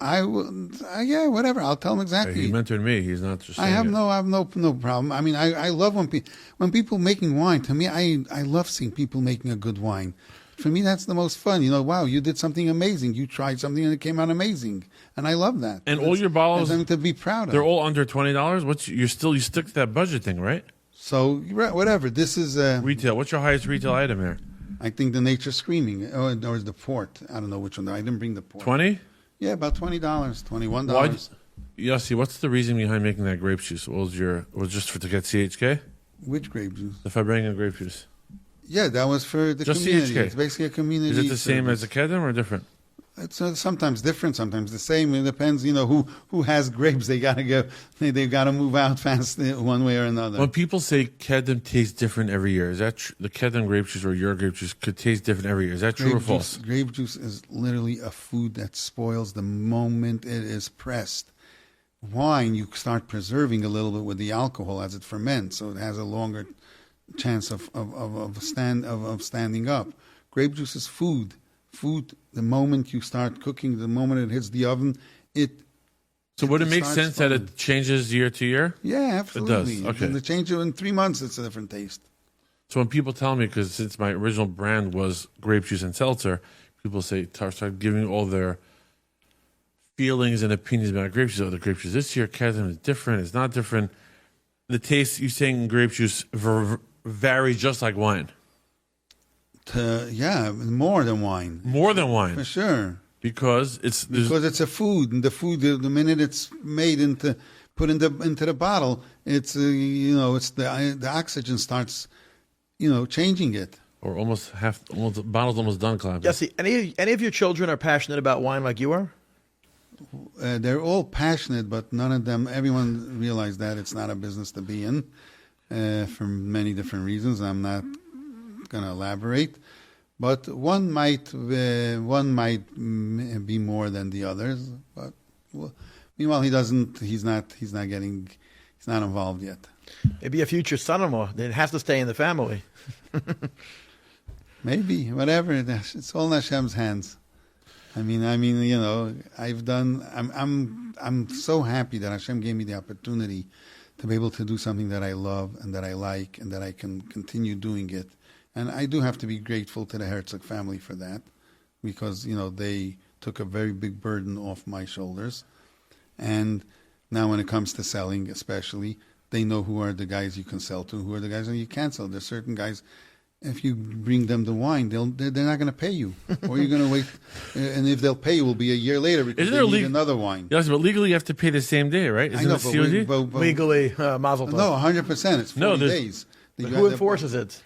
Yeah, whatever. I'll tell him exactly. He mentored me. He's not just. I saying have it. no problem. I mean, I love when people making wine. To me, I love seeing people making a good wine. For me, that's the most fun. Wow, you did something amazing. You tried something and it came out amazing, and I love that. And all your bottles, something to be proud of. They're all under $20. You stick to that budget thing, right? So whatever. This is Retail. What's your highest retail item here? I think the Nature Screaming, or is the port. I don't know which one. I didn't bring the port. 20? Yeah, about $20, $21. Why? Yossi, what's the reason behind making that grape juice? Was just to get CHK? Which grape juice? The Fabrengen grape juice. Yeah, that was for the Just community. CHK. It's basically a community. Is it the same as service. a Kedem or different? It's sometimes different, sometimes the same. It depends, who has grapes. They gotta go. They've got to move out fast one way or another. When people say Kedem tastes different every year, is that the Kedem grape juice or your grape juice could taste different every year? Is that true or false? Grape juice is literally a food that spoils the moment it is pressed. Wine, you start preserving a little bit with the alcohol as it ferments, so it has a longer chance of standing up. Grape juice is food. Food, the moment you start cooking, the moment it hits the oven, So would it make sense that it changes year to year? Yeah, absolutely. It does. Okay. And the change in 3 months, it's a different taste. So when people tell me, because since my original brand was grape juice and seltzer, people start giving all their feelings and opinions about grape juice. Oh, the grape juice this year, Kedem is different. It's not different. The taste, you're saying grape juice varies just like wine. More than wine. More than wine. For sure. Because it's a food, and the food, the minute it's made put into the bottle, it's it's the oxygen starts, changing it. Or the bottle's almost done, Clap. Yeah, see, any of your children are passionate about wine like you are? They're all passionate, but none of them. Everyone realized that it's not a business to be in, for many different reasons. I'm not going to elaborate, but one might be more than the others. But meanwhile, he's not involved yet. Maybe a future son-in-law. It has to stay in the family. Maybe whatever. It's all in Hashem's hands. I mean, I'm so happy that Hashem gave me the opportunity to be able to do something that I love and that I like and that I can continue doing it. And I do have to be grateful to the Herzog family for that, because, they took a very big burden off my shoulders. And now when it comes to selling, especially, they know who are the guys you can sell to, who are the guys that you can't sell. There's certain guys, if you bring them the wine, they're not going to pay you. Or you're going to wait, and if they'll pay you, it will be a year later because they need another wine. Yes, but legally you have to pay the same day, right? I know, but Legally, Mazel Tov. No, 100%. It's 40 days. But who enforces it?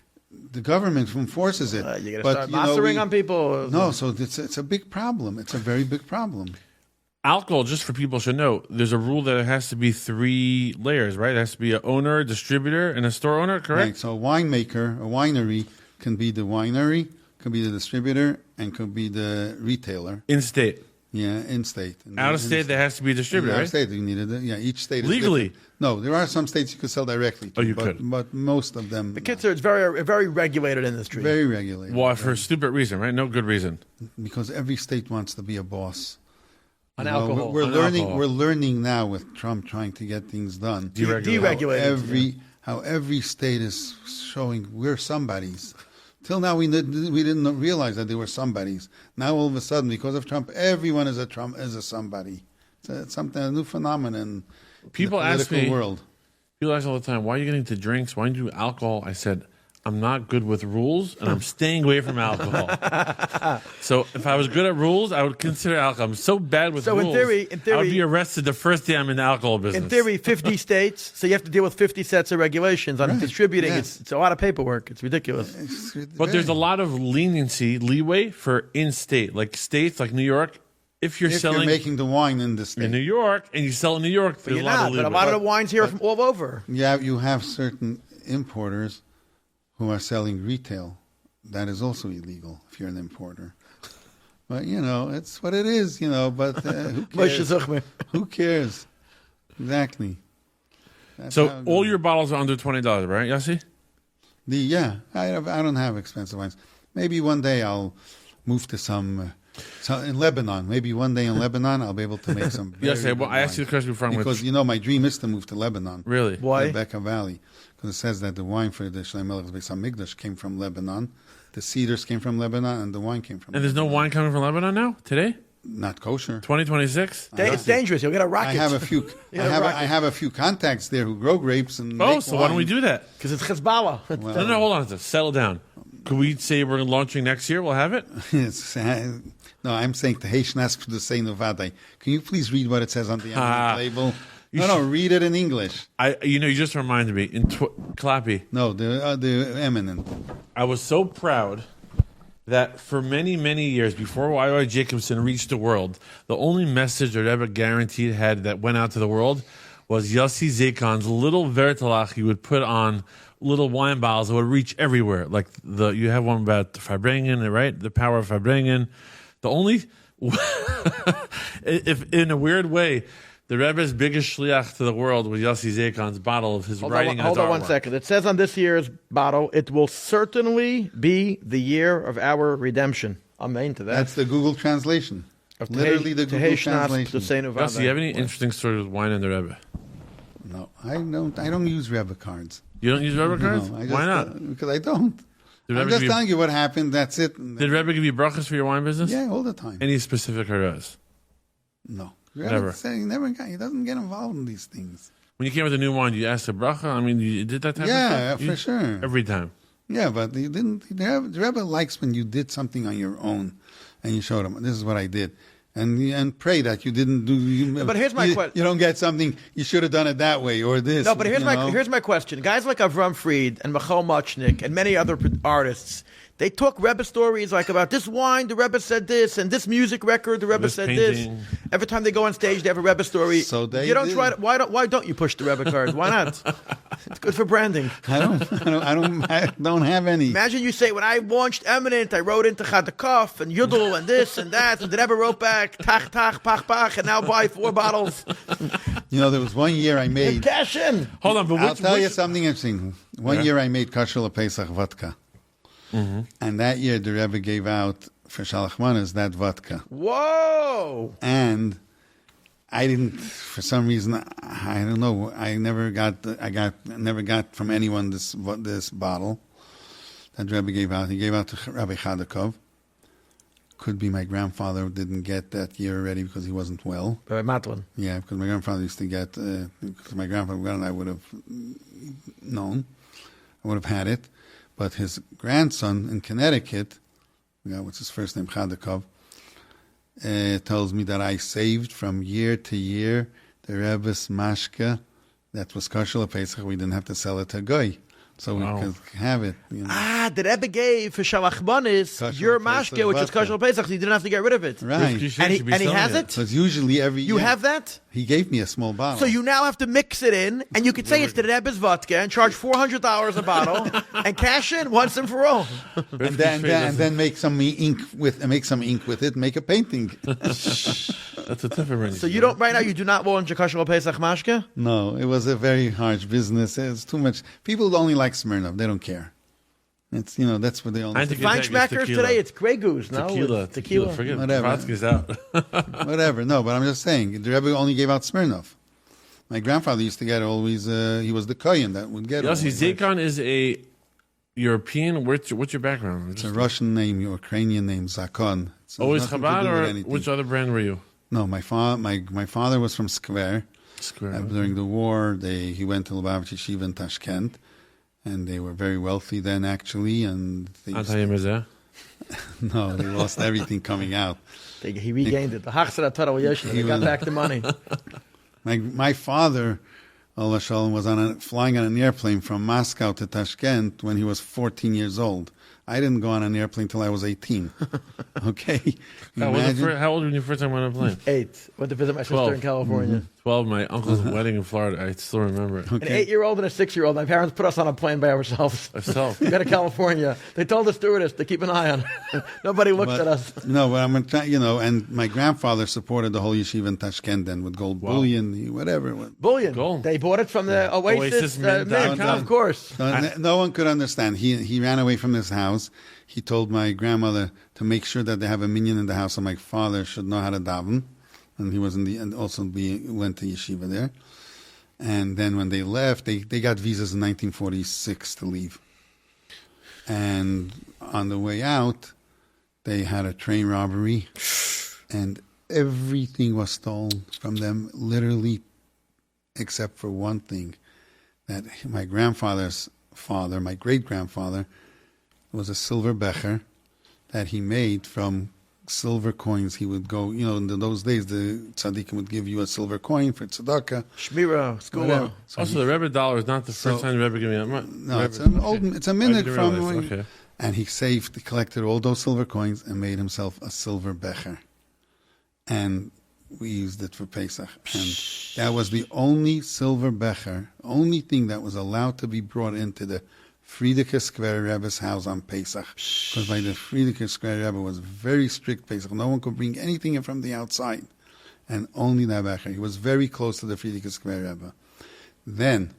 The government enforces it. You're going to start mastering on people? No, so it's a big problem. It's a very big problem. Alcohol, just for people should know, there's a rule that it has to be 3 layers, right? It has to be an owner, a distributor, and a store owner, correct? Right. So a winemaker, a winery, can be the winery, can be the distributor, and could be the retailer. In state. Yeah, in state. Out of state, there has to be a distributor, Out right? of state, you needed it. Yeah, each state is legally. different. No, there are some states you could sell directly to. Oh, you could. But most of them. The kids it's a very regulated industry. Very regulated. Well, for a stupid reason, right? No good reason. Because every state wants to be a boss. On alcohol. We're learning now with Trump trying to get things done. Deregulated. How every state is showing we're somebodies. Till now, we didn't realize that they were somebodies. Now, all of a sudden, because of Trump, everyone is a somebody. It's a new phenomenon. People in the ask political me. World. People ask all the time, "Why are you getting into drinks? Why do you do alcohol?" I said, "I'm not good with rules, and I'm staying away from alcohol." So, if I was good at rules, I would consider alcohol. I'm so bad with rules. In theory, I would be arrested the first day I'm in the alcohol business. In theory, 50 states, so you have to deal with 50 sets of regulations on distributing. Yes. It's a lot of paperwork. It's ridiculous. But there's a lot of leeway for in-state, like states like New York. If you're making the wine in the state. In New York and you sell in New York, there's a lot of leeway. But a lot of the wines here are from all over. Yeah, you have certain importers who are selling retail. That is also illegal if you're an importer. But, it's what it is, but who cares? Who cares? Exactly. That's so all your bottles are under $20, right, Yossi? I don't have expensive wines. Maybe one day I'll move to some... So in Lebanon, maybe one day in Lebanon, I'll be able to make some. Yes, well, I asked you the question before. Because my dream is to move to Lebanon. Really? Why? The Bekaa Valley, because it says that the wine for the Shlomo Melech's Beis Hamikdash came from Lebanon, the cedars came from Lebanon, and the wine came from. And there's no wine coming from Lebanon now today. Not kosher. 2026. It's dangerous. You'll get a rocket. I have a few. I have a few contacts there who grow grapes and. Oh, make so wine. why don't we do that? Because it's Hezbollah. No, hold on. Settle down. Could we say we're launching next year? We'll have it. No, I'm saying the Heishnas for the Seinu Vadai. Can you please read what it says on the label? No, read it in English. You just reminded me in Clappy. No, the eminent. I was so proud that for many, many years before Y.Y. Jacobson reached the world, the only message the Rebbe guaranteed had that went out to the world was Yossi Zekon's little Vertelach he would put on little wine bottles that would reach everywhere. Like you have one about Farbrengen, right? The power of Farbrengen. The only, if in a weird way, the Rebbe's biggest shliach to the world was Yossi Zekon's bottle of his writing. Hold on 1 second. It says on this year's bottle, it will certainly be the year of our redemption. Amen to that. That's the Google translation. Literally the Google translation. Yossi, you have any interesting stories with wine and the Rebbe? No, I don't. I don't use Rebbe cards. You don't use Rebbe cards? No, Why not? Because I don't. I'm just telling you what happened. That's it. Did Rebbe give you brachas for your wine business? Yeah, all the time. Any specific haras? No. Never. He doesn't get involved in these things. When you came with a new wine, you asked a bracha? I mean, you did that type of stuff? Yeah, for sure. Every time. Yeah, but he didn't. The Rebbe likes when you did something on your own and you showed him, this is what I did. And pray that you didn't do. But here's my question: you don't get something. You should have done it that way or this. No, but here's my question: guys like Avram Fried and Michal Muchnik and many other artists, they talk Rebbe stories like about this wine, the Rebbe said this, and this music record, the Rebbe said painting. this. Every time they go on stage, they have a Rebbe story. So they you don't did. try. Why don't you push the Rebbe card? Why not? It's good for branding. I don't have any. Imagine you say, when I launched Eminent, I wrote into Chadakov and Yudel and this and that, and the Rebbe wrote back, Tach, Tach, Pach, Pach, and now buy 4 bottles. There was 1 year I made. Cash in. Hold on, but I'll tell you something interesting. One year I made Kosher Pesach vodka. Mm-hmm. And that year the Rebbe gave out for Shalach Manas that vodka. Whoa! And I didn't, for some reason, I don't know. I never got from anyone this bottle that Rebbe gave out. He gave out to Rabbi Chadakov. Could be my grandfather didn't get that year already because he wasn't well. Matlin. Yeah, because my grandfather used to get. Because my grandfather got it, I would have known. I would have had it. But his grandson in Connecticut, what's his first name, Chadakov, tells me that I saved from year to year the Rebbe's mashka that was kosher Pesach. We didn't have to sell it to Goy, so we could have it. The Rebbe gave for Shalach Manis your mashke, which is kosher Pesach. So you didn't have to get rid of it. Right. And he has it? Because usually every year. You have that? He gave me a small bottle. So you now have to mix it in, and you could say it's the Rebbe's vodka and charge $400 a bottle and cash in once and for all. and then make some ink with it, make a painting. That's a different. So you don't right now. You do not launch a kosher Pesach mashke? No, it was a very harsh business. It's too much. People only like Smirnoff. They don't care. It's that's what they only. Feinschmeckers today, it's Grey Goose. No, Tequila. Forget Whatever. Vodka's out. Whatever. No, but I'm just saying the Rebbe only gave out Smirnoff. My grandfather used to get always. He was the kohen that would get. Yossi Zekon is a European. What's your background? It's a Russian name, Ukrainian name, Zakon. Always Chabad, or which other brand were you? No, my father was from Square. During the war, he went to Lubavitch Yeshiva in Tashkent, and they were very wealthy then, actually. And I'll tell you, Mizeh. No, they lost everything coming out. He regained it. The Hachsara Torah Yeshiva. He got back the money. My father, Allah Shalom, was flying on an airplane from Moscow to Tashkent when he was 14 years old. I didn't go on an airplane till I was 18. Okay? How old were you the first time on a plane? 8. Went to visit my sister in California. 12. My uncle's wedding in Florida. I still remember it. Okay. An 8-year-old and a 6-year-old. My parents put us on a plane by ourselves. We got to California. They told the stewardess to keep an eye on her. Nobody looked at us. No, but I'm trying, and my grandfather supported the whole yeshiva in Tashkent then with gold bullion, whatever. Bullion. Gold. They bought it from the Oasis Mint, of course. No one could understand. He ran away from his house. He told my grandmother to make sure that they have a minyan in the house, so my father should know how to daven, and he was went to yeshiva there. And then when they left, they got visas in 1946 to leave. And on the way out, they had a train robbery, and everything was stolen from them, literally, except for one thing, that my grandfather's father, my great-grandfather, was a silver becher that he made from silver coins. He would go, in those days, the tzaddikim would give you a silver coin for tzedakah. Shmira, skula. Also, the Rebbe dollar is not the first time the Rebbe gave me that money. No, it's an old, it's a minute from. Okay. And he collected all those silver coins and made himself a silver becher. And we used it for Pesach. And that was the only silver becher, only thing that was allowed to be brought into the Friedeker Square Rebbe's house on Pesach. Because by the Friedeker Square Rebbe was very strict Pesach. No one could bring anything in from the outside. And only that becher. He was very close to the Friedeker Square Rebbe. Then,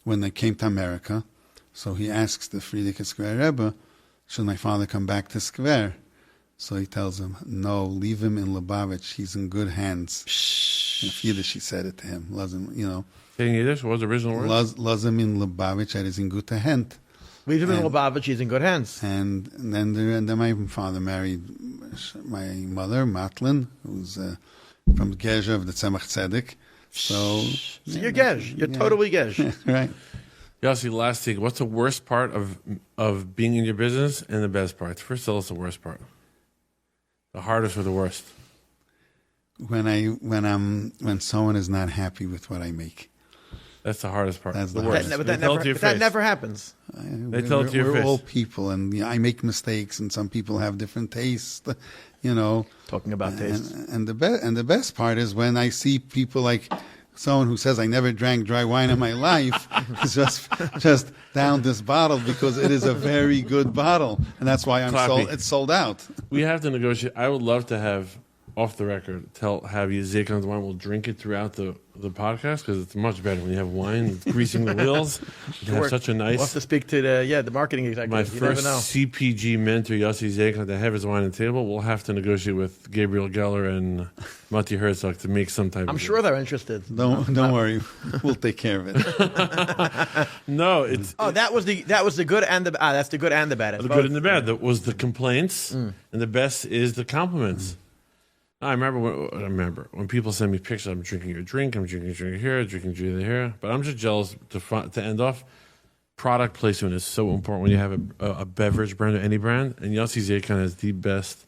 when they came to America, so he asks the Friedeker Square Rebbe, should my father come back to Square? So he tells him, no, leave him in Lubavitch. He's in good hands. In Yiddish, he said it to him. Lass him, In Yiddish, what was the original word? lass him in Lubavitch, that is in gute Hand. Leave him in Lubavitch, he's in good hands. And then my father married my mother, Matlin, who's from Gezha of the Tzemach Tzedek. So you're Gej. You're totally Gej. Right. Yossi, last thing. What's the worst part of being in your business and the best part? First, tell us the worst part. The hardest or the worst? When someone is not happy with what I make. That's the hardest part. That's the the worst. hardest. But that never happens. They tell it to your We're face. all people, and I make mistakes, and some people have different tastes. Talking about tastes. And the best part is when I see people like someone who says I never drank dry wine in my life is just down this bottle because it is a very good bottle, and that's why it's sold out. We have to negotiate. I would love to have off the record have you Zaykon's wine. We'll drink it throughout the podcast because it's much better when you have wine. It's greasing the wheels. You have such a nice. We'll have to speak to the marketing executive. My You first never know. CPG mentor, Yossi Zaykon, to have his wine on the table. We'll have to negotiate with Gabriel Geller and Matti Herzog to make some type. I'm of sure they're interested. Don't worry, we'll take care of it. No, it's that was the good and the that's the good and the bad. the good and the bad. That was the complaints, and the best is the compliments. I remember when people send me pictures. I'm drinking your drink. I'm drinking your drink here. Drinking your here. But I'm just jealous to end off. Product placement is so important when you have a beverage brand or any brand. And Yossi Zaykon has the best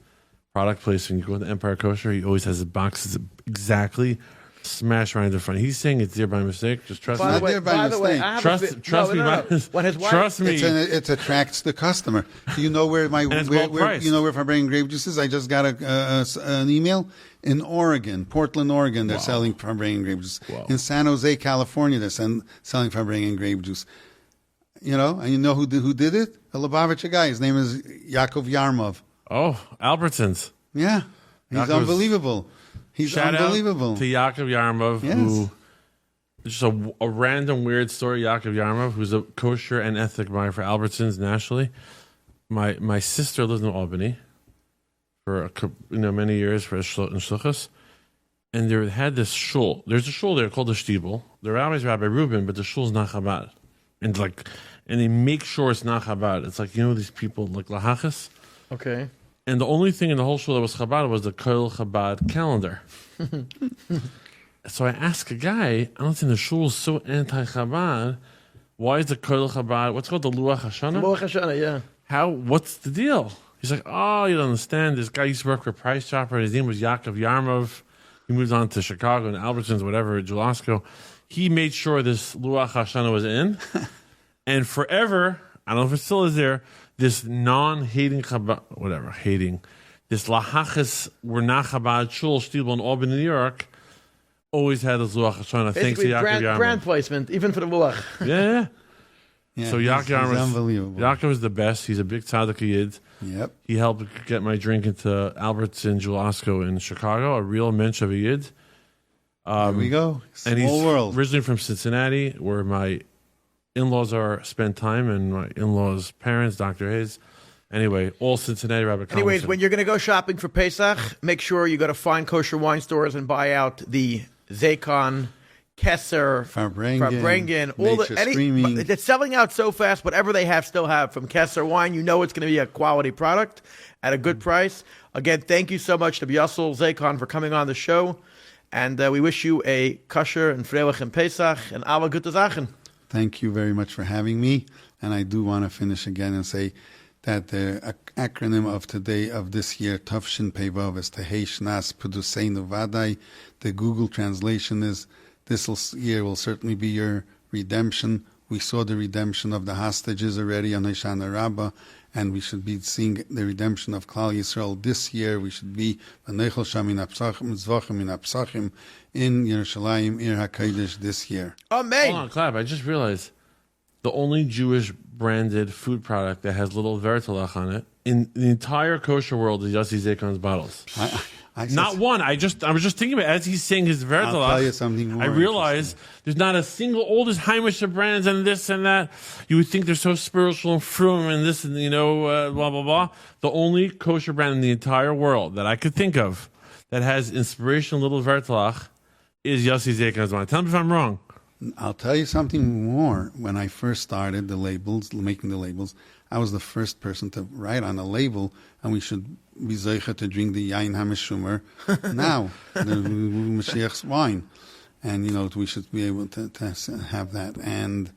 product placement. You go to Empire Kosher. He always has his boxes exactly smashed right in the front. He's saying it's there by mistake. Just trust By me. the way, I have Trust me. When his wife, Trust me. It attracts the customer. Do you know where it's well priced. you know where Farbrengen grape juice is? I just got an email in Oregon, Portland, Oregon. They're selling Farbrengen grape juice. Wow. In San Jose, California, they're selling Farbrengen grape juice. And you know who did it? A Lubavitcher guy. His name is Yaakov Yarmov. Oh, Albertsons. Yeah, he's Yaakov's- unbelievable. He's Shout unbelievable. out to Yaakov Yarmov, Yes. who just a random weird story. Yaakov Yarmov, who's a kosher and ethnic buyer for Albertsons nationally. My sister lived in Albany for many years for in Shluchas, and they had this shul. There's a shul there called the Shtibel. The rabbi's Rabbi Reuben, but the shul's not Chabad, and they make sure it's not Chabad. It's like these people like lahachas. okay. And the only thing in the whole shul that was Chabad was the Kol Chabad calendar. So I asked a guy, I don't think the shul is so anti-Chabad. Why is the Kol Chabad, what's called the Luach Hashanah? Baruch Hashanah, yeah. What's the deal? He's like, oh, you don't understand. This guy used to work for Price Chopper. His name was Yaakov Yarmov. He moved on to Chicago and Albertsons, whatever, Julasco. He made sure this Luach Hashanah was in. And forever, I don't know if it still is there, this non-hating Chabad, this Lahachas were not Chabad shul Shtibel in Albany, New York, always had this Luach Hashanah. Thanks to Basically, Yaakov Yarmov. brand placement, even for the Luach. Yeah. Yeah, So Yaakov he's Yarmov, unbelievable. Yaakov is the best. He's a big tzaddik yid. Yep. He helped get my drink into Albert's in Julasco in Chicago, a real mensch of a yid. There we go. And Small he's world. originally from Cincinnati, where my in-laws spend time, and my in-laws' parents, Dr. Hayes. Anyway, all Cincinnati Rabbi. Anyways, when you're going to go shopping for Pesach, make sure you go to fine kosher wine stores and buy out the Zaykon, Kesser, Farbrengen, all Screaming. it's selling out so fast. Whatever they still have from Kesser wine, it's going to be a quality product at a good price. Again, thank you so much to B'Yassel Zaykon for coming on the show, and we wish you a kosher and freilich and Pesach and alle gute Sachen. Thank you very much for having me. And I do want to finish again and say that the acronym of this year, Tavshin Peivav, is Tehei Shnas Peduseinu Vadai. The Google translation is, this year will certainly be your redemption. We saw the redemption of the hostages already on Hoshana Rabbah, and we should be seeing the redemption of Klal Yisrael this year. We should be in Yerushalayim, Ir HaKodesh, this year. Amen. Hold on, Clap. I just realized the only Jewish branded food product that has little Vertelach on it in the entire kosher world is Yossi Zekon's bottles. I said- Not one. I was just thinking about it, as he's saying his Vertelach. I'll tell you something more I realize there's not a single all these Heimische brands and this and that. You would think they're so spiritual and frum and this and blah blah blah. The only kosher brand in the entire world that I could think of that has inspirational little Vertelach is Yossi Zekon's wine. Tell me if I'm wrong. I'll tell you something more. When I first started the labels, making the labels, I was the first person to write on a label, and we should be zeicha to drink the Yain HaMeshumer now, the Mashiach's wine. And, we should be able to have that. And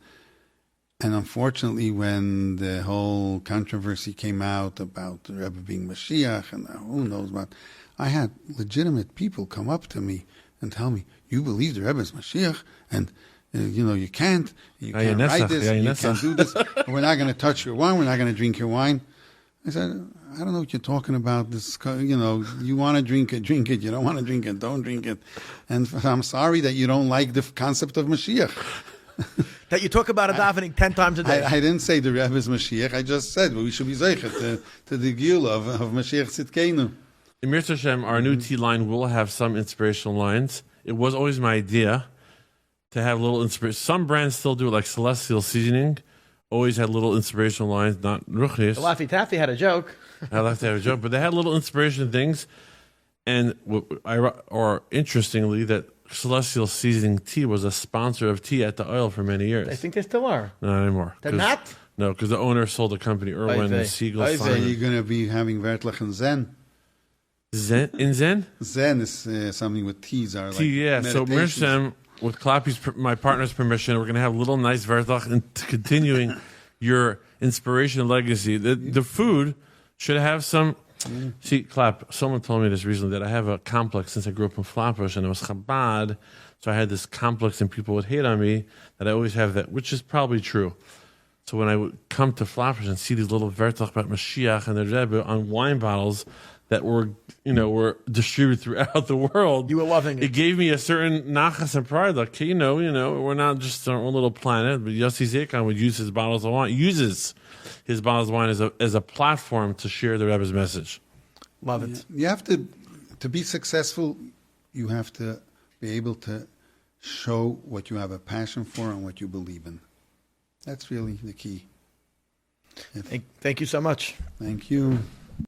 unfortunately, when the whole controversy came out about the Rebbe being Mashiach, and who knows what, I had legitimate people come up to me and tell me, you believe the Rebbe is Mashiach? And you can't write this, you can't do this. We're not going to touch your wine. We're not going to drink your wine. I said, I don't know what you're talking about. This, you want to drink it, drink it. You don't want to drink it, don't drink it. And I'm sorry that you don't like the concept of Mashiach. That you talk about a davening 10 times a day. I didn't say the Rebbe is Mashiach. I just said we should be zeichet to the Geulah of Mashiach Tzidkenu. In Mir Hashem, our new tea line will have some inspirational lines. It was always my idea to have little inspiration. Some brands still do it, like Celestial Seasoning. Always had little inspirational lines, not ruchnis. Laffy Taffy had a joke. I like to have a joke, but they had little inspiration things. And interestingly, that Celestial Seasoning Tea was a sponsor of Tea at the Oil for many years. I think they still are. Not anymore. They're not? No, because the owner sold the company, Irwin and Siegel. Oy vey. So Simon. you're going to be having Vertlach and Zen. In Zen? Zen is something with teas are like Tea, yeah. So meditations. Mirshem, with Klappy's, my partner's permission, we're going to have a little nice Vertlach and continuing your inspiration and legacy. The food should have some. See, Klapp, someone told me this recently that I have a complex since I grew up in Flatbush and it was Chabad. So I had this complex and people would hate on me that I always have that, which is probably true. So when I would come to Flatbush and see these little Vertlach about Mashiach and the Rebbe on wine bottles that were distributed throughout the world. You were loving it. It gave me a certain nachas and pride. Like, we're not just our own little planet. But Yossi Zekon would use his bottles of wine, uses his bottles of wine as a platform to share the Rebbe's message. Love it. You have to be successful, you have to be able to show what you have a passion for and what you believe in. That's really the key. Thank you so much. Thank you.